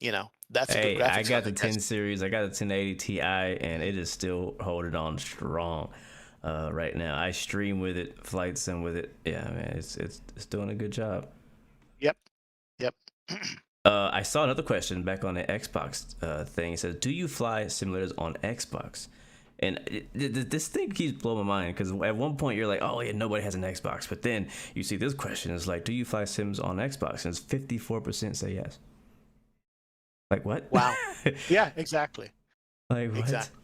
That's a good Hey, I graphics got card, the I 10 guess. series. I got the 1080 Ti, and it is still holding on strong right now. I stream with it, flight sim with it. Yeah, man, it's doing a good job. Yep. Yep. I saw another question back on the Xbox thing. It says, "Do you fly simulators on Xbox?" And this thing keeps blowing my mind because at one point you're like, "Oh yeah, nobody has an Xbox," but then you see this question is like, "Do you fly sims on Xbox?" And it's 54% say yes. Like what? Wow. Yeah, exactly. Like what? Exactly.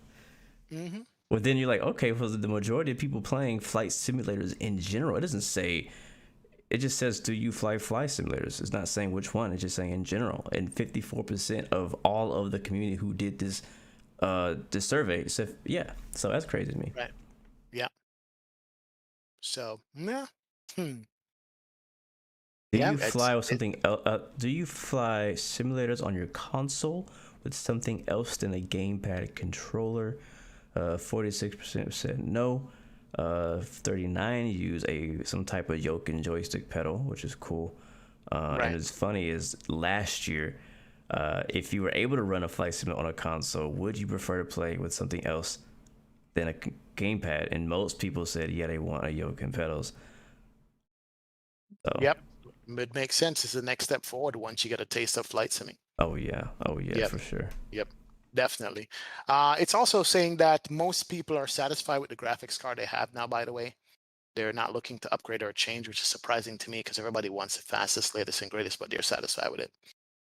Hmm. Well, then you're like, okay, well, the majority of people playing flight simulators in general, it doesn't say, it just says, do you fly simulators? It's not saying which one, it's just saying in general. And 54% of all of the community who did this survey said, yeah. So that's crazy to me. Right. Yeah. So, yeah. Hmm. Do Yeah, you fly with something else? Do you fly simulators on your console with something else than a gamepad controller? 46% said no. 39 use some type of yoke and joystick pedal, which is cool. right. And it's funny is last year, if you were able to run a flight sim on a console, would you prefer to play with something else than a gamepad? And most people said, yeah, they want a yoke and pedals. So, Yep. It makes sense. It's the next step forward once you get a taste of flight simming. oh yeah, Yep. for sure. Yep. Definitely. It's also saying that most people are satisfied with the graphics card they have now, by the way. They're not looking to upgrade or change, which is surprising to me because everybody wants the fastest, latest, and greatest, but they're satisfied with it.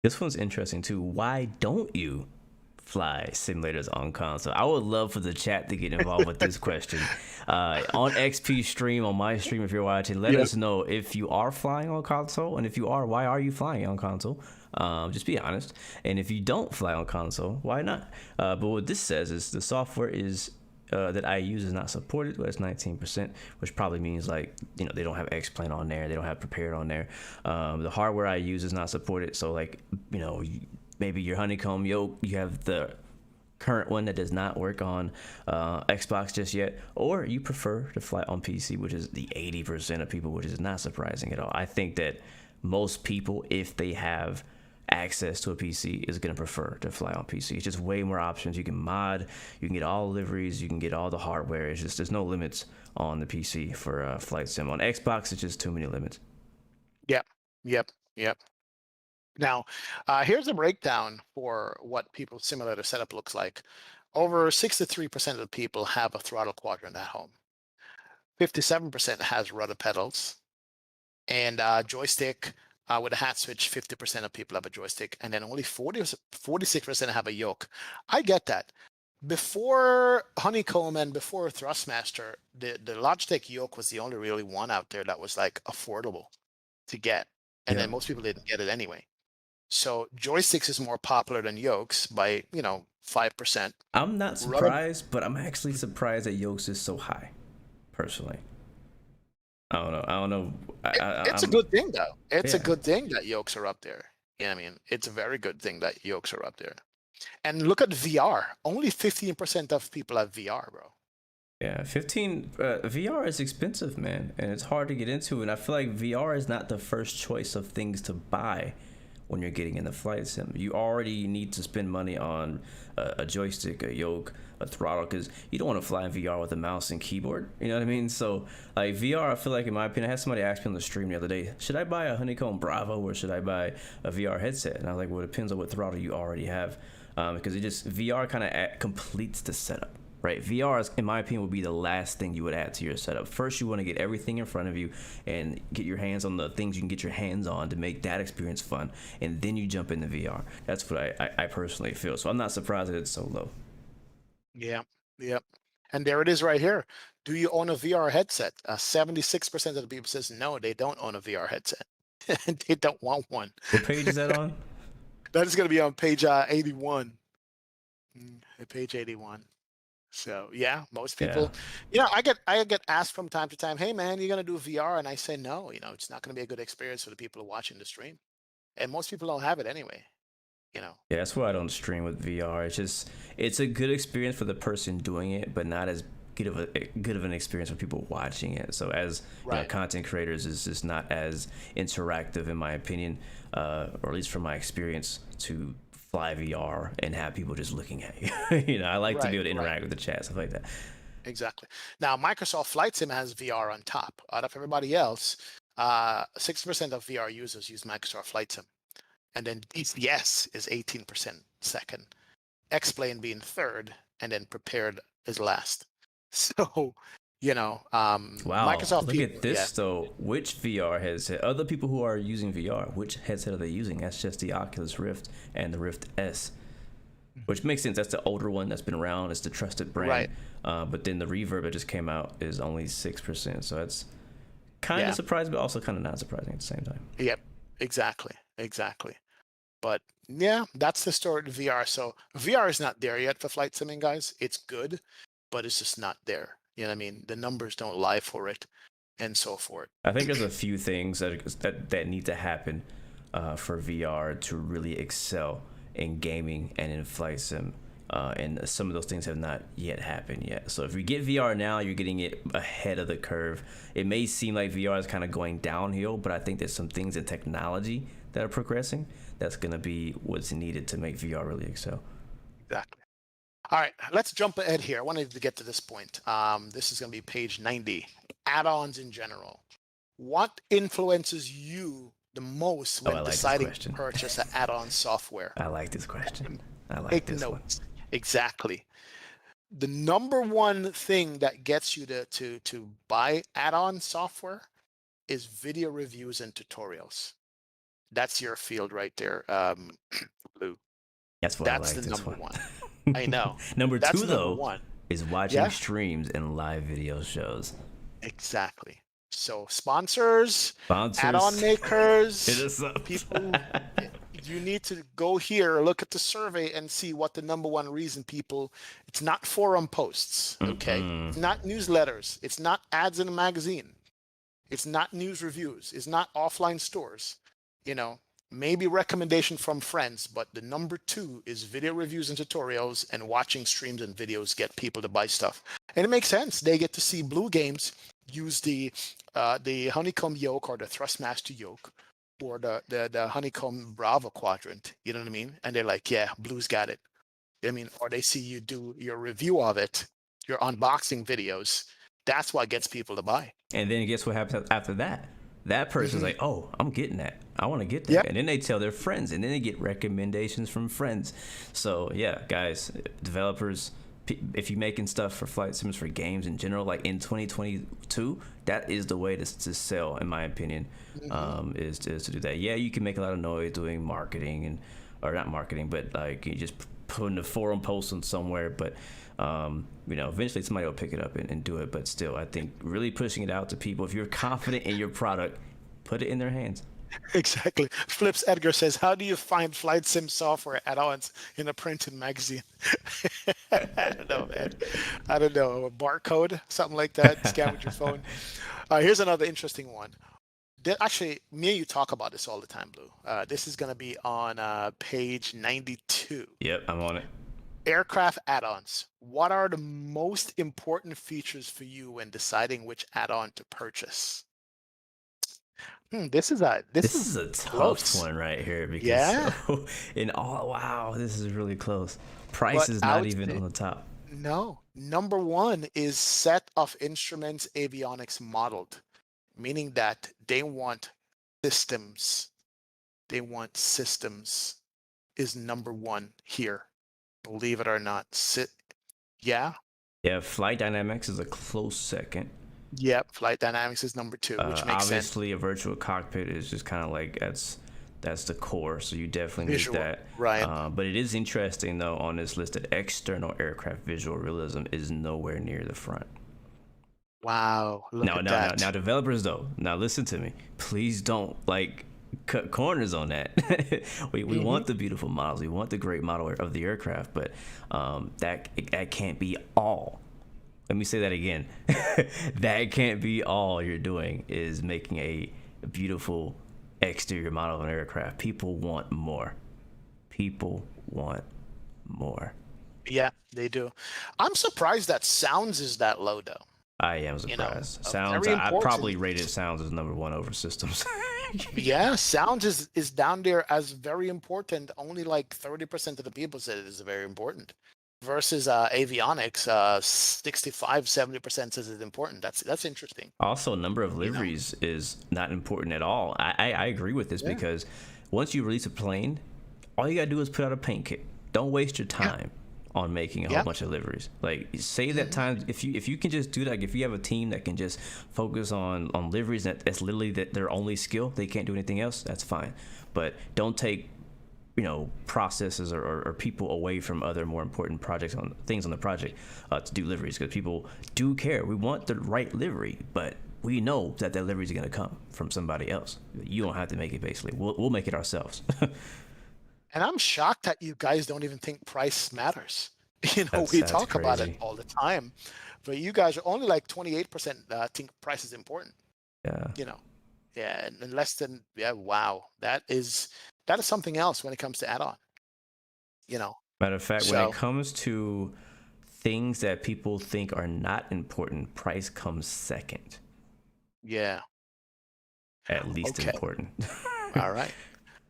This one's interesting too. Why don't you fly simulators on console? I would love for the chat to get involved with this question. On XP stream, on my stream, if you're watching, let us know if you are flying on console, and if you are, why are you flying on console? Just be honest. And if you don't fly on console, why not? But what this says is the software is that I use is not supported. Well, it's 19%, which probably means like they don't have X-Plane on there, they don't have Prepared on there. The hardware I use is not supported. So like maybe your honeycomb yoke, you have the current one that does not work on Xbox just yet, or you prefer to fly on PC, which is the 80% of people, which is not surprising at all. I think that most people, if they have access to a PC, is going to prefer to fly on PC. It's just way more options. You can mod, you can get all liveries, you can get all the hardware. It's just there's no limits on the PC for flight sim. On Xbox, it's just too many limits. Yep. Yep. Yep. Now, here's a breakdown for what people's simulator setup looks like. Over 63% of the people have a throttle quadrant at home. 57% has rudder pedals, and joystick with a hat switch. 50% of people have a joystick, and then only 46% have a yoke. I get that. before Honeycomb and before Thrustmaster, the Logitech Yoke was the only really one out there that was like affordable to get, and then Yep. most people didn't get it anyway. So joysticks is more popular than yokes by 5%. I'm not Rubber, surprised, but I'm actually surprised that Yokes is so high, personally. I don't know. I don't know. it's a I'm good thing though. It's a yeah. good thing that yokes are up there. Yeah, I mean, it's a very good thing that yokes are up there. And look at VR. Only 15% of people have VR, bro. Yeah, 15 VR is expensive, man, and it's hard to get into. And I feel like VR is not the first choice of things to buy when you're getting into flight sim. You already need to spend money on a joystick, a yoke, a throttle, because you don't want to fly in VR with a mouse and keyboard. You know what I mean? So, like VR, I feel like, in my opinion, I had somebody ask me on the stream the other day, should I buy a Honeycomb Bravo or should I buy a VR headset? And I was like, well, it depends on what throttle you already have, because VR kind of completes the setup. Right, VR is, in my opinion, would be the last thing you would add to your setup. First, you want to get everything in front of you and get your hands on the things you can get your hands on to make that experience fun, and then you jump into VR. That's what I personally feel. So I'm not surprised that it's so low. Yeah, yep. And there it is right here. Do you own a VR headset? 76% of the people says no, they don't own a VR headset. They don't want one. What page is that on? That is going to be on page 81. Page 81. So yeah, most people, I get asked from time to time, hey man, you're gonna do VR? And I say no, it's not gonna be a good experience for the people watching the stream. And most people don't have it anyway, Yeah, that's why I don't stream with VR. It's a good experience for the person doing it, but not as good of an experience for people watching it. So as Right. content creators, is just not as interactive, in my opinion, or at least from my experience, to fly VR and have people just looking at you. I like to be able to interact with the chat, stuff like that. Exactly. Now, Microsoft Flight Sim has VR on top. Out of everybody else, 6% of VR users use Microsoft Flight Sim. And then DCS is 18% second. X-Plane being third, and then Prepared is last. So, Wow, Microsoft look people, at this though. Which VR headset? Other people who are using VR, which headset are they using? That's just the Oculus Rift and the Rift S, which makes sense. That's the older one that's been around. It's the trusted brand. Right. But then the Reverb that just came out is only 6%. So that's kind of Yeah. surprising, but also kind of not surprising at the same time. Yep, exactly. But yeah, that's the story of VR. So VR is not there yet for flight simming, guys. It's good, but it's just not there. You know what I mean? The numbers don't lie for it, and so forth. I think there's a few things that need to happen for VR to really excel in gaming and in flight sim. And some of those things have not yet happened yet. So if you get VR now, you're getting it ahead of the curve. It may seem like VR is kind of going downhill, but I think there's some things in technology that are progressing that's going to be what's needed to make VR really excel. Exactly. All right, let's jump ahead here. I wanted to get to this point. This is going to be page 90. Add-ons in general. What influences you the most when deciding to purchase an add-on software? I like this question. I like Take this notes. one. Exactly. The number one thing that gets you to buy add-on software is video reviews and tutorials. That's your field right there, Blue. That's what I like. The this number one. I know. Number That's two, though, one. is watching streams and live video shows. Exactly. So sponsors, add-on makers, hit us up. people, you need to go here, look at the survey and see what the number one reason people, it's not forum posts, okay? Mm-hmm. It's not newsletters. It's not ads in a magazine. It's not news reviews. It's not offline stores. Maybe recommendation from friends, but the number two is video reviews and tutorials, and watching streams and videos get people to buy stuff. And it makes sense. They get to see Blue Games use the Honeycomb Yoke or the Thrustmaster Yoke or the Honeycomb Bravo quadrant. You know what I mean? And they're like, yeah, Blue's got it. I mean, or they see you do your review of it, your unboxing videos. That's what gets people to buy. And then guess what happens after that? That person's like, oh, I'm getting that. I want to get that. Yep. And then they tell their friends, and then they get recommendations from friends. So yeah, guys, developers, if you're making stuff for flight sims, for games in general, like in 2022, that is the way to sell, in my opinion, is to do that. Yeah, you can make a lot of noise doing marketing or not marketing, but like you just putting a forum post on somewhere, but eventually somebody will pick it up and do it. But still, I think really pushing it out to people. If you're confident in your product, put it in their hands. Exactly. Flips Edgar says, how do you find flight sim software add-ons in a printed magazine? I don't know, man. I don't know. A barcode, something like that. Scan with your phone. Here's another interesting one. Actually, me and you talk about this all the time, Blue. This is going to be on page 92. Yep, I'm on it. Aircraft add-ons. What are the most important features for you when deciding which add-on to purchase? This is a tough close one right here because Yeah. wow, this is really close. Price But is not even on the top. No. Number one is set of instruments avionics modeled, meaning that they want systems. They want systems is number one here. Believe it or not. Yeah. Yeah, flight dynamics is a close second. Yep. Flight dynamics is number two, which makes sense. Obviously, a virtual cockpit is just kind of like that's the core, so you definitely Visual, need that. right. But it is interesting though on this list that external aircraft visual realism is nowhere near the front. Wow. Look at that. Now, developers though. Now listen to me. Please don't cut corners on that. we want the beautiful models. We want the great model of the aircraft, but that can't be all. Let me say that again. That can't be all you're doing is making a beautiful exterior model of an aircraft. People want more. Yeah, they do. I'm surprised that sounds is that low though. I am surprised. Sounds, very I important. probably rated sounds as number one over systems. Yeah, sounds is down there as very important. Only like 30% of the people said it is very important. Versus avionics, 65-70% says it's important. That's interesting. Also, number of liveries is not important at all. I agree with this because once you release a plane, all you gotta do is put out a paint kit. Don't waste your time on making a whole bunch of liveries. Like save that time. If you can just do that, like if you have a team that can just focus on liveries, that's literally their only skill. They can't do anything else. That's fine. But don't take processes or people away from other more important things on the project to do liveries, because people do care. We want the right livery, but we know that livery is going to come from somebody else. You don't have to make it. Basically, we'll make it ourselves. And I'm shocked that you guys don't even think price matters. That's We talk about it crazy. all the time, but you guys are only like 28% think price is important. Yeah. Yeah, and less than wow. That is something else when it comes to add-on. Matter of fact, when So it comes to things that people think are not important, price comes second. yeah. At least Okay. important. All right.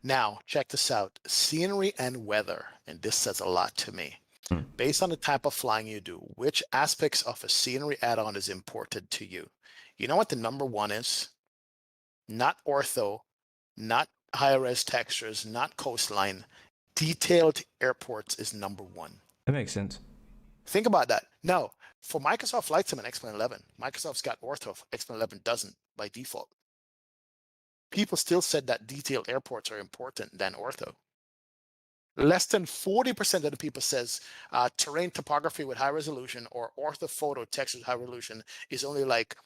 Now, check this out. Scenery and weather, and this says a lot to me. Based on the type of flying you do, which aspects of a scenery add-on is important to you? You know what the number one is? Not ortho, not high-res textures, not coastline. Detailed airports is number one. That makes sense. Think about that. No, for Microsoft Flight Sim and X-Plane 11, Microsoft's got ortho. X-Plane 11 doesn't by default. People still said that detailed airports are important than ortho. Less than 40% of the people says terrain topography with high resolution or orthophoto text with high resolution is only like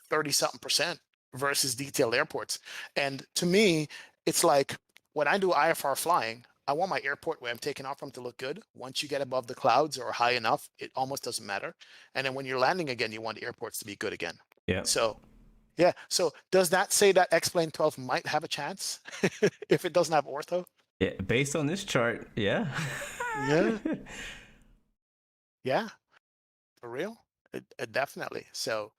30-something% versus detailed airports. And to me, it's like when I do IFR flying, I want my airport where I'm taking off from to look good. Once you get above the clouds or high enough, it almost doesn't matter. And then when you're landing again, you want the airports to be good again. Yeah. So yeah. So does that say that X-Plane 12 might have a chance if it doesn't have ortho? Yeah, based on this chart, yeah. Yeah. Yeah. For real? Definitely. So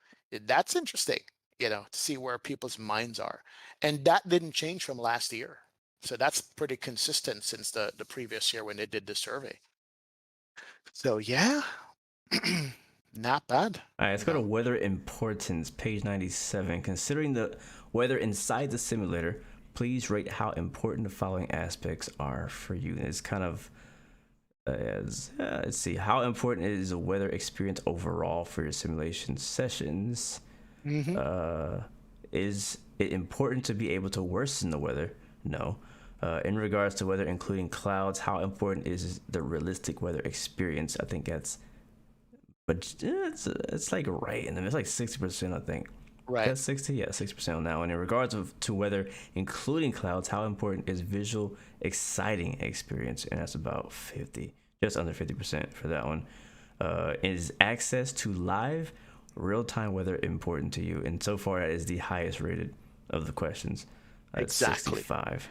that's interesting, to see where people's minds are. And that didn't change from last year. So that's pretty consistent since the previous year when they did the survey. So yeah, not bad. All right, let's go to weather importance, page 97. Considering the weather inside the simulator, please rate how important the following aspects are for you. And it's kind of, let's see, how important is the weather experience overall for your simulation sessions? Is it important to be able to worsen the weather? No. In regards to weather, including clouds, how important is the realistic weather experience? I think but it's like right in the it's like 60%, I think. Right. That's 60, yeah, 60% on that one. In regards to weather, including clouds, how important is visual, exciting experience? And that's about 50, just under 50% for that one. Is access to live, real-time weather important to you? And so far, that is the highest rated of the questions. It's Exactly. 65.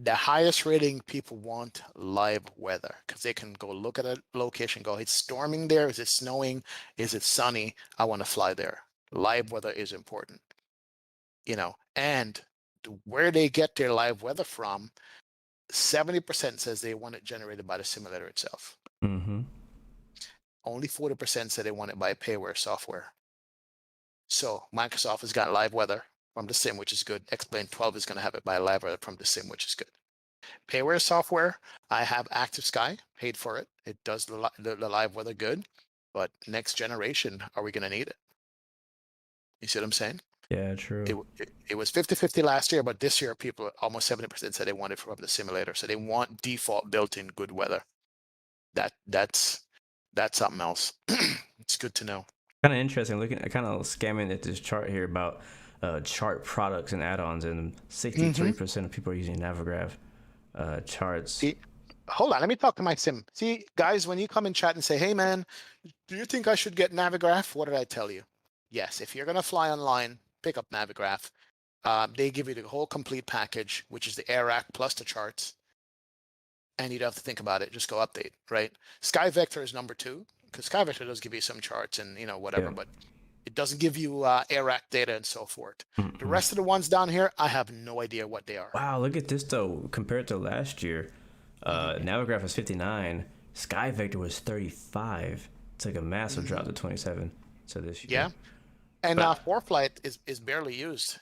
The highest rating people want live weather because they can go look at a location, go, it's storming there. Is it snowing? Is it sunny? I want to fly there. Live weather is important, and where they get their live weather from, 70% says they want it generated by the simulator itself. Mm-hmm. Only 40% say they want it by payware software. So Microsoft has got live weather from the sim, which is good. Explain 12 is going to have it by live weather from the sim, which is good. Payware software, I have Active Sky, paid for it. It does the live weather good, but next generation, are we going to need it? You see what I'm saying? Yeah, true. It was 50-50 last year, but this year people, almost 70% said they want it from the simulator. So they want default built-in good weather. That's something else. It's good to know. Kind of interesting looking, kind of scamming at this chart here about chart products and add-ons, and 63% of people are using Navigraph charts. Hold on, let me talk to my sim. See, guys, when you come in chat and say, hey man, do you think I should get Navigraph? What did I tell you? Yes, if you're gonna fly online, pick up Navigraph. They give you the whole complete package, which is the air rack plus the charts. And you don't have to think about it, just go update, right? Sky Vector is number 2, because Sky Vector does give you some charts and whatever, but it doesn't give you air rack data and so forth. The rest of the ones down here, I have no idea what they are. Wow, look at this though. Compared to last year, Navigraph was 59, Sky Vector was 35. It's like a massive drop to 27. So this year. Yeah, and ForeFlight is barely used.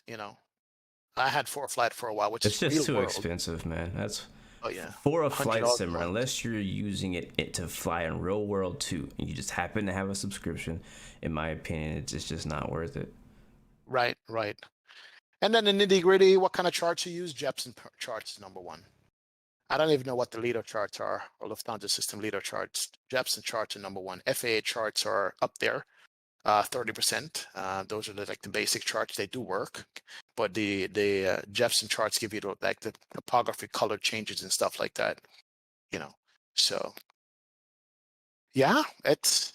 I had ForeFlight for a while, which it's is just too world. expensive, man. That's yeah. For a flight simmer, unless you're using it to fly in real world too, and you just happen to have a subscription, in my opinion, it's just not worth it. Right. And then the nitty gritty, what kind of charts you use? Jepsen charts is number 1. I don't even know what the Lido charts are, or Lufthansa system Lido charts. Jepsen charts are number 1. FAA charts are up there, 30%. Those are the basic charts. They do work, but the Jepsen charts give you the topography, color changes and stuff like that. So yeah, that's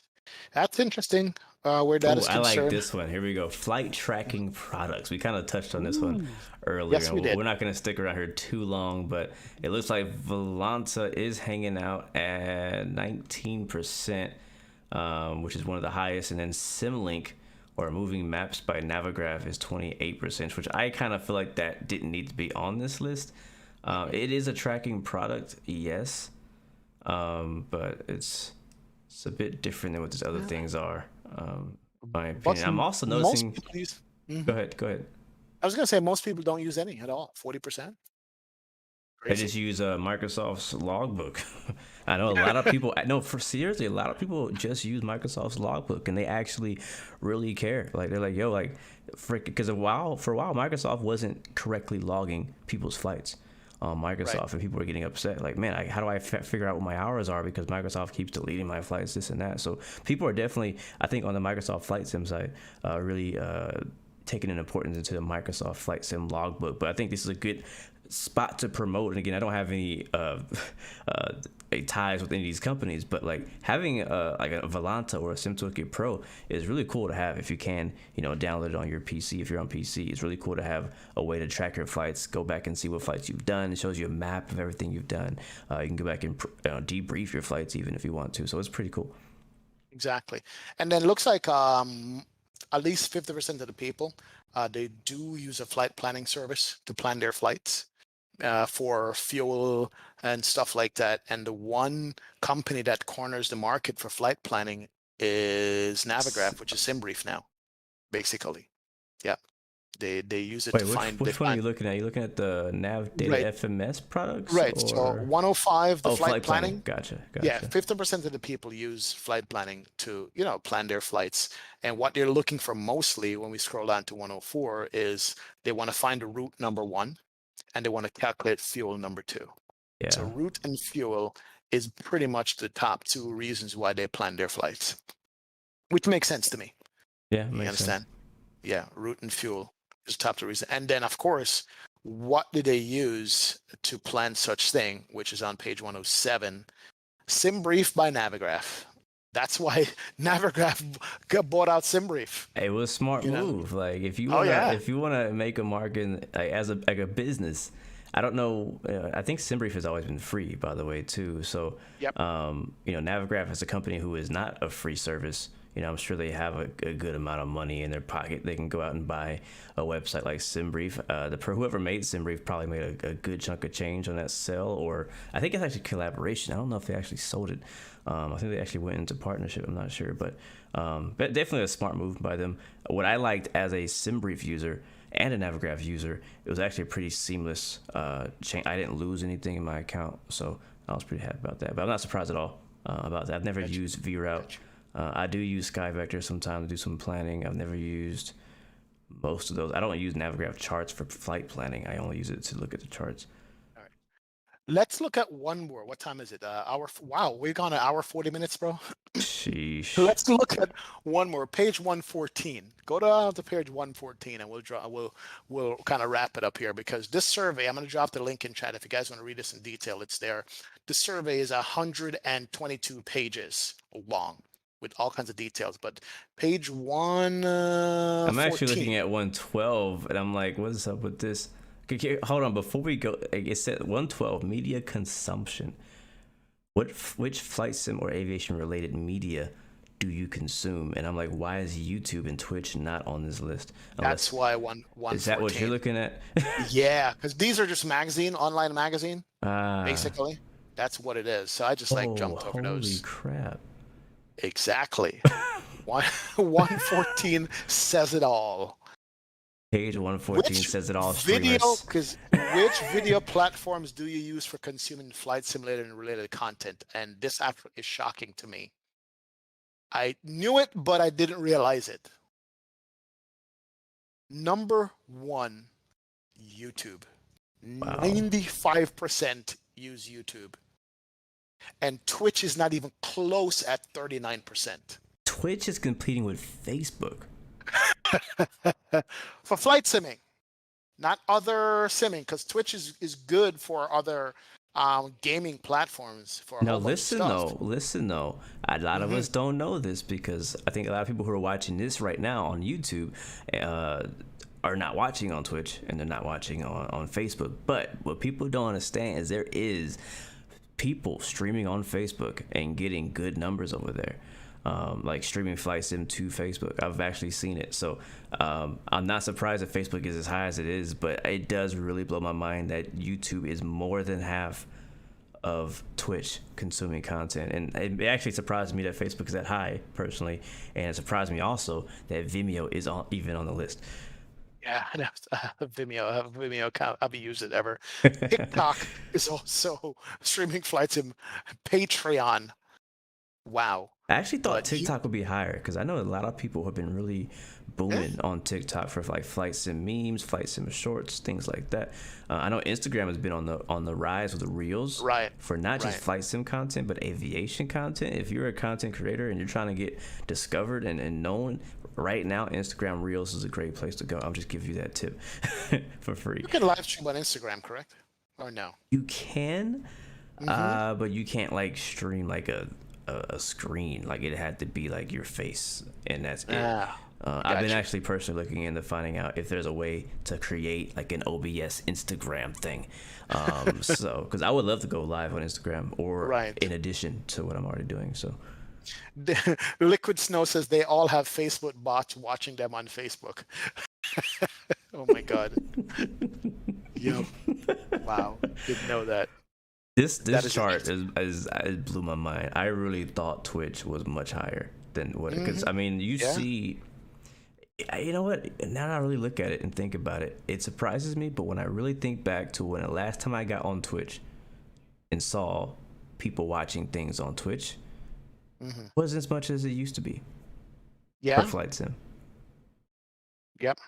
interesting. Where that is concerned. I like this one. Here we go. Flight tracking products. We kind of touched on this one earlier. Yes, we did. We're not going to stick around here too long, but it looks like Volanta is hanging out at 19%, which is one of the highest. And then Simlink, or Moving Maps by Navigraph, is 28%, which I kind of feel like that didn't need to be on this list. It is a tracking product, yes, but it's a bit different than what these other things are. My opinion. I'm also noticing. Go ahead. I was gonna say most people don't use any at all. 40%. They just use Microsoft's logbook. I know a lot of people. Seriously, a lot of people just use Microsoft's logbook, and they actually really care. Like they're like, yo, because for a while, Microsoft wasn't correctly logging people's flights on Microsoft, right. And people were getting upset. Like, man, how do I figure out what my hours are, because Microsoft keeps deleting my flights, this and that. So people are definitely, I think, on the Microsoft Flight Sim side, really taking an importance into the Microsoft Flight Sim logbook. But I think this is a good spot to promote. And again, I don't have any ties with any of these companies, but having a Volanta or a SimToolkit Pro is really cool to have if you can, download it on your PC. If you're on PC, it's really cool to have a way to track your flights, go back and see what flights you've done. It shows you a map of everything you've done. You can go back and debrief your flights even if you want to. So it's pretty cool. Exactly. And then it looks like at least 50% of the people, they do use a flight planning service to plan their flights. For fuel and stuff like that. And the one company that corners the market for flight planning is Navigraph, which is SimBrief now, basically. Yeah. They use it to find. Which one are you looking at? Are you looking at the Nav Data FMS products? Right. Or... So 105, the flight planning. Gotcha. Yeah, 50% of the people use flight planning to, plan their flights. And what they're looking for mostly when we scroll down to 104 is they want to find a route, number 1. and they want to calculate fuel number 2. So Yeah. route and fuel is pretty much the top 2 reasons why they plan their flights, which makes sense to me. Yeah, You makes understand? sense. Yeah, route and fuel is the top 2 reasons. And then, of course, what did they use to plan such thing, which is on page 107? SimBrief by Navigraph. That's why Navigraph bought out SimBrief. It was a smart You know? move. Like if you Oh, wanna yeah. if you wanna make a mark in like, as a like a business, I don't know. I think SimBrief has always been free, by the way, too. So, Yep. Navigraph is a company who is not a free service. I'm sure they have a good amount of money in their pocket. They can go out and buy a website like SimBrief. Whoever made SimBrief probably made a good chunk of change on that sale, or I think it's actually collaboration. I don't know if they actually sold it. I think they actually went into partnership. I'm not sure, but definitely a smart move by them. What I liked as a SimBrief user and a Navigraph user, it was actually a pretty seamless change. I didn't lose anything in my account, so I was pretty happy about that. But I'm not surprised at all about that. I've never used VRoute. I do use SkyVector sometimes to do some planning. I've never used most of those. I don't use Navigraph charts for flight planning. I only use it to look at the charts. All right. Let's look at one more. What time is it? Wow, we've gone an hour 40 minutes, bro. Sheesh. Let's look at one more. Page 114. Go to page 114, and we'll kind of wrap it up here, because this survey, I'm going to drop the link in chat if you guys want to read this in detail. It's there. The survey is 122 pages long, with all kinds of details, but page 114. I'm actually looking at 112, and I'm like, what's up with this? Okay, hold on, before we go, it said 112 media consumption. Which flight sim or aviation related media do you consume? And I'm like, why is YouTube and Twitch not on this list? That's why 114. Is that what you're looking at? Yeah, because these are just online magazine, Ah. basically. That's what it is. So I just jumped over those. Holy crap. Exactly. 114 says it all. Page 114 says it all. Which video platforms do you use for consuming flight simulator and related content? And this actually is shocking to me. I knew it, but I didn't realize it. Number 1, YouTube. Wow. 95% use YouTube. And Twitch is not even close at 39%. Twitch is competing with Facebook. For flight simming, not other simming, because Twitch is good for other gaming platforms. No, listen though. A lot of us don't know this, because I think a lot of people who are watching this right now on YouTube are not watching on Twitch, and they're not watching on Facebook. But what people don't understand is there is people streaming on Facebook and getting good numbers over there. Like streaming flight sim to Facebook. I've actually seen it. So I'm not surprised that Facebook is as high as it is, but it does really blow my mind that YouTube is more than half of Twitch consuming content. And it actually surprised me that Facebook is that high, personally. And it surprised me also that Vimeo is even on the list. Yeah, Vimeo account. I've used it ever. TikTok is also streaming flight sim. Patreon. Wow. I actually thought TikTok would be higher, because I know a lot of people have been really booming on TikTok for like flight sim memes, flight sim shorts, things like that. I know Instagram has been on the rise with the reels, right, for not just flight sim content, but aviation content. If you're a content creator and you're trying to get discovered and known, right now Instagram Reels is a great place to go. I'll just give you that tip for free. You can live stream on Instagram, correct? Or no? You can, but you can't like stream like a screen. Like it had to be like your face, and that's it. I've been actually personally looking into finding out if there's a way to create like an OBS Instagram thing. So because I would love to go live on Instagram, or in addition to what I'm already doing. So Liquid Snow says they all have Facebook bots watching them on Facebook. Oh my god. Yep. Wow, didn't know that. This chart is it blew my mind. I really thought Twitch was much higher than what, because I mean you see, you know what, now that I really look at it and think about it, it surprises me. But when I really think back to when the last time I got on Twitch and saw people watching things on Twitch, wasn't as much as it used to be. For flight sim. Yep.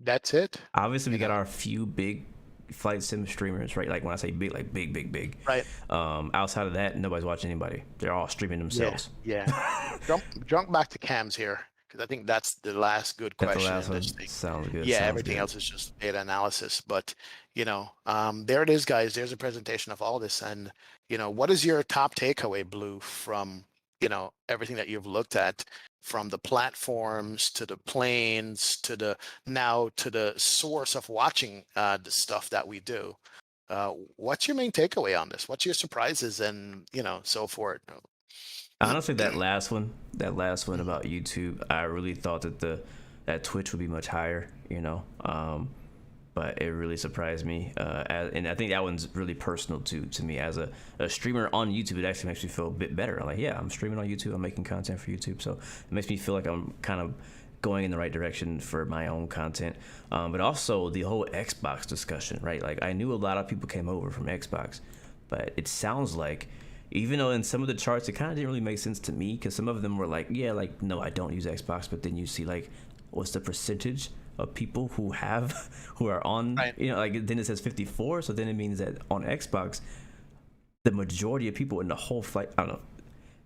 That's it. Obviously, we You got know, our few big flight sim streamers, right? Like when I say big, like big, big, big. right? Outside of that, nobody's watching anybody. They're all streaming Yeah, themselves. yeah. Jump back to cams here because I think that's the last good At the question last in this one, thing. sounds good. Yeah, Sounds everything good. else is just data analysis. But there it is, guys. There's a presentation of all this. And what is your top takeaway, Blue, from everything that you've looked at, from the platforms to the planes to the source of watching the stuff that we do? What's your main takeaway on this? What's your surprises and so forth? Honestly, that last one about YouTube, I really thought that Twitch would be much higher, but it really surprised me. And I think that one's really personal to me as a streamer on YouTube. It actually makes me feel a bit better. I'm like, yeah, I'm streaming on YouTube. I'm making content for YouTube, so it makes me feel like I'm kind of going in the right direction for my own content. But also the whole Xbox discussion, right? Like I knew a lot of people came over from Xbox, but it sounds like even though in some of the charts it kind of didn't really make sense to me because some of them were like, yeah, like no, I don't use Xbox, but then you see like what's the percentage of people who have who are on, Right. like then it says 54, so then it means that on Xbox the majority of people in the whole flight, I don't know,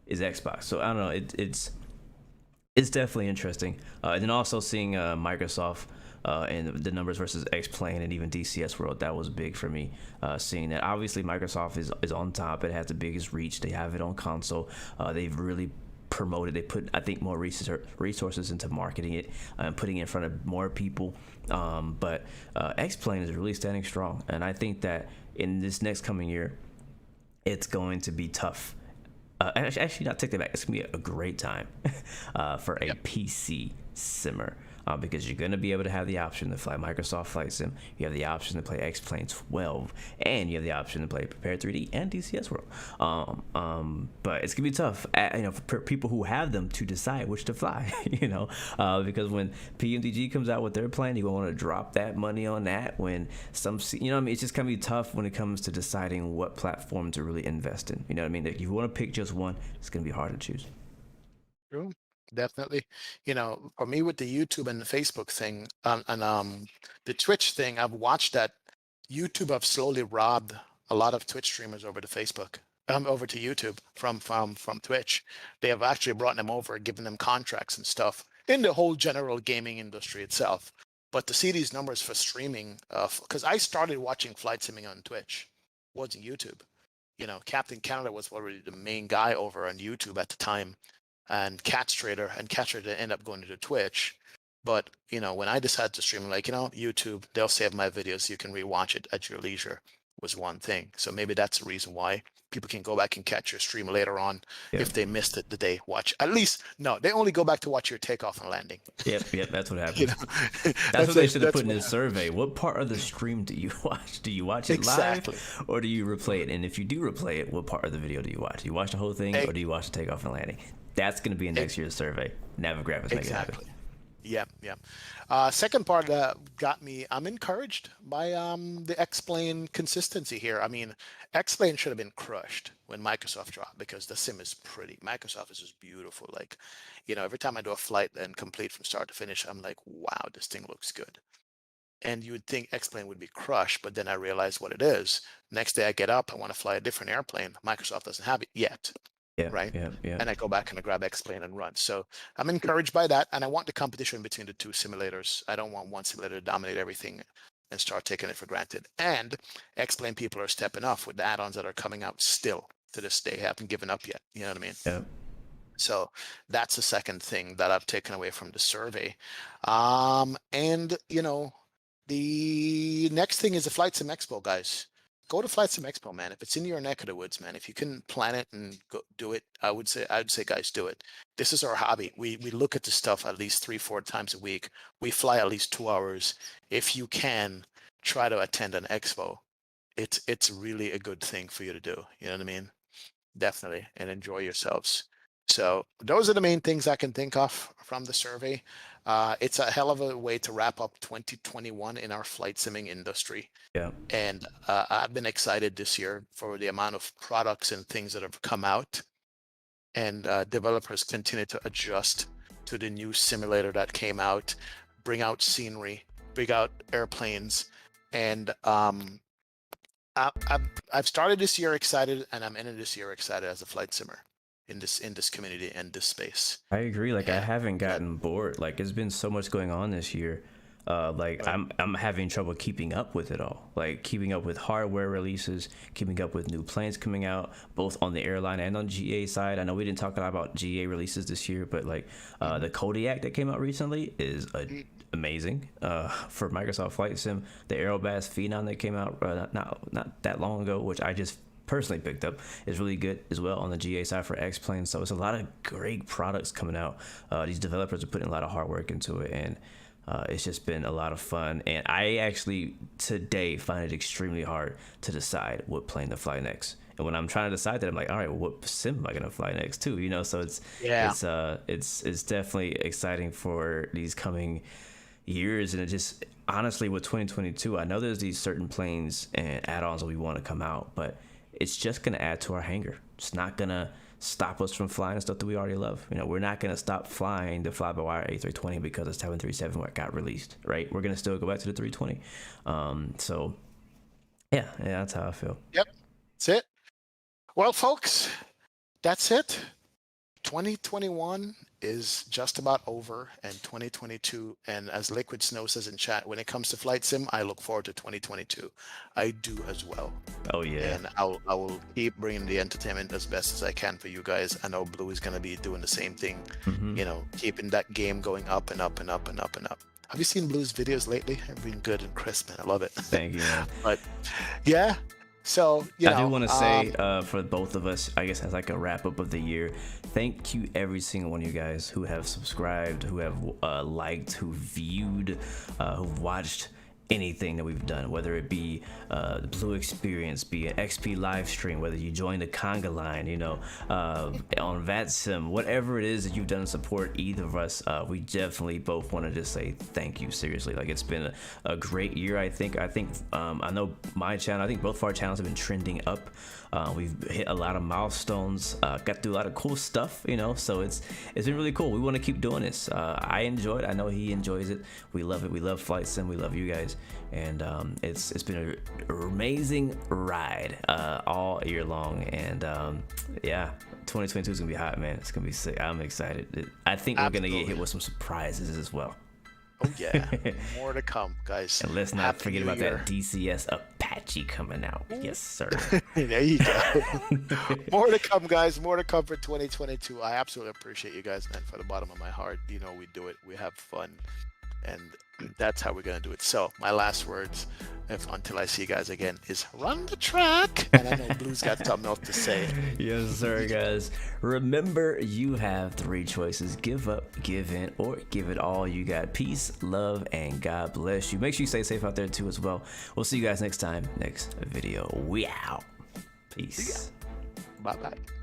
is Xbox. So I don't know, it's definitely interesting. And then also seeing Microsoft and the numbers versus X-Plane and even DCS World, that was big for me. Seeing that obviously Microsoft is on top. It has the biggest reach. They have it on console. They've really promoted. They put, I think, more resources into marketing it and putting it in front of more people. But X-Plane is really standing strong, and I think that in this next coming year, it's going to be tough. Actually, not take that back. It's gonna be a great time for a Yep. PC simmer because you're gonna be able to have the option to fly Microsoft Flight Sim. You have the option to play X-Plane 12, and you have the option to play Prepare 3D and DCS World. But it's gonna be tough, for people who have them to decide which to fly. Because when PMDG comes out with their plan, you're gonna want to drop that money on that. When what I mean, it's just gonna be tough when it comes to deciding what platform to really invest in. You know what I mean? If you want to pick just one, it's gonna be hard to choose. True. Definitely. For me with the YouTube and the Facebook thing, and the Twitch thing, I've watched that YouTube have slowly robbed a lot of Twitch streamers over to Facebook, over to YouTube from Twitch. They have actually brought them over, given them contracts and stuff in the whole general gaming industry itself. But to see these numbers for streaming, because I started watching flight simming on Twitch, wasn't YouTube. Captain Canada was already the main guy over on YouTube at the time, and Catch Trader ended up going to Twitch. But when I decided to stream, I'm like, YouTube, they'll save my videos. You can rewatch it at your leisure, was one thing. So maybe that's the reason why people can go back and catch your stream later on Yeah. if they missed it the day. Watch at least no, they only go back to watch your takeoff and landing. Yep, that's what You happens. know, That's what they should have that's put in what this survey. What part of the stream do you watch? Do you watch it exactly. live or do you replay it? And if you do replay it, what part of the video do you watch? Do you watch the whole thing or do you watch the takeoff and landing? That's going to be in next year's survey. Navigraph is making it happen. Exactly. Yeah, yeah. Second part that got me, I'm encouraged by the X-Plane consistency here. I mean, X-Plane should have been crushed when Microsoft dropped because the sim is pretty. Microsoft is just beautiful. Like, every time I do a flight and complete from start to finish, I'm like, wow, this thing looks good. And you would think X-Plane would be crushed, but then I realized what it is. Next day I get up, I want to fly a different airplane. Microsoft doesn't have it yet. Yeah, Right? yeah. And I go back and I grab X-Plane and run. So I'm encouraged by that, and I want the competition between the two simulators. I don't want one simulator to dominate everything and start taking it for granted. And X-Plane people are stepping up with the add-ons that are coming out still to this day. Haven't given up yet. You know what I mean? Yeah. So that's the second thing that I've taken away from the survey. And the next thing is the Flight Sim Expo, guys. Go to Flight Sim Expo, man. If it's in your neck of the woods, man, if you can plan it and go do it, I'd say, guys, do it. This is our hobby. We look at the stuff at least 3-4 times a week. We fly at least 2 hours. If you can, try to attend an expo. It's really a good thing for you to do. You know what I mean? Definitely, and enjoy yourselves. So those are the main things I can think of from the survey. It's a hell of a way to wrap up 2021 in our flight simming industry. Yeah. And I've been excited this year for the amount of products and things that have come out. And developers continue to adjust to the new simulator that came out, bring out scenery, big out airplanes, and I've started this year excited, and I'm ending this year excited as a flight simmer in this community and this space. I agree. Like, I And haven't gotten bored. Like, there's been so much going on this year. Like, Right. I'm having trouble keeping up with it all. Like, keeping up with hardware releases, keeping up with new planes coming out, both on the airline and on GA side. I know we didn't talk a lot about GA releases this year, but like the Kodiak that came out recently is amazing. For Microsoft Flight Sim, the Aerobass Phenom that came out not that long ago, which I just personally picked up, is really good as well on the GA side for X planes. So it's a lot of great products coming out. These developers are putting a lot of hard work into it, and it's just been a lot of fun. And I actually today find it extremely hard to decide what plane to fly next. And when I'm trying to decide that, I'm like, all right, well, what sim am I gonna fly next too? You know, so it's definitely exciting for these coming years. And it just, honestly, with 2022, I know there's these certain planes and add-ons that we want to come out, but it's just gonna add to our hangar. It's not gonna stop us from flying the stuff that we already love. You know, we're not gonna stop flying the fly-by-wire A320 because the 737 got released, right? We're gonna still go back to the 320. So yeah, that's how I feel. Yep, that's it. Well, folks, that's it. 2021 is just about over, and 2022, and as Liquid Snow says in chat, when it comes to flight sim, I look forward to 2022. I do as well. Oh yeah. And I will keep bringing the entertainment as best as I can for you guys. I know Blue is going to be doing the same thing, you know, keeping that game going up and up and up and up and up. Have you seen Blue's videos lately? They've been good and crisp, man. I love it. Thank you, man. But yeah, so you know, I do want to say for both of us, I guess as like a wrap up of the year, thank you every single one of you guys who have subscribed, who have liked, who viewed, who've watched anything that we've done, whether it be the Blu-XPerience, be an XP live stream, whether you join the conga line, you know, on VATSIM, whatever it is that you've done to support either of us, we definitely both want to just say thank you, seriously. Like, it's been a great year. I think I know my channel, I think both of our channels have been trending up. We've hit a lot of milestones, got through a lot of cool stuff, you know, so it's been really cool. We want to keep doing this. I enjoy it. I know he enjoys it. We love it. We love Flight Sim. We love you guys. And it's been an amazing ride all year long. And yeah, 2022 is gonna be hot, man. It's gonna be sick. I'm excited. I think we're gonna get hit with some surprises as well. Oh yeah, more to come, guys. And let's not Happy forget New about Year. that DCS Apache coming out. Yes, sir. There you go. More to come, guys. More to come for 2022. I absolutely appreciate you guys, man, from the bottom of my heart. You know, we do it. We have fun. And that's how we're going to do it. So my last words, until I see you guys again, is run the track. And I know Blue's got something else to say. Yes, sir, guys. Remember, you have 3 choices: give up, give in, or give it all. You got peace, love, and God bless you. Make sure you stay safe out there too as well. We'll see you guys next time, next video. We out. Peace. Bye-bye.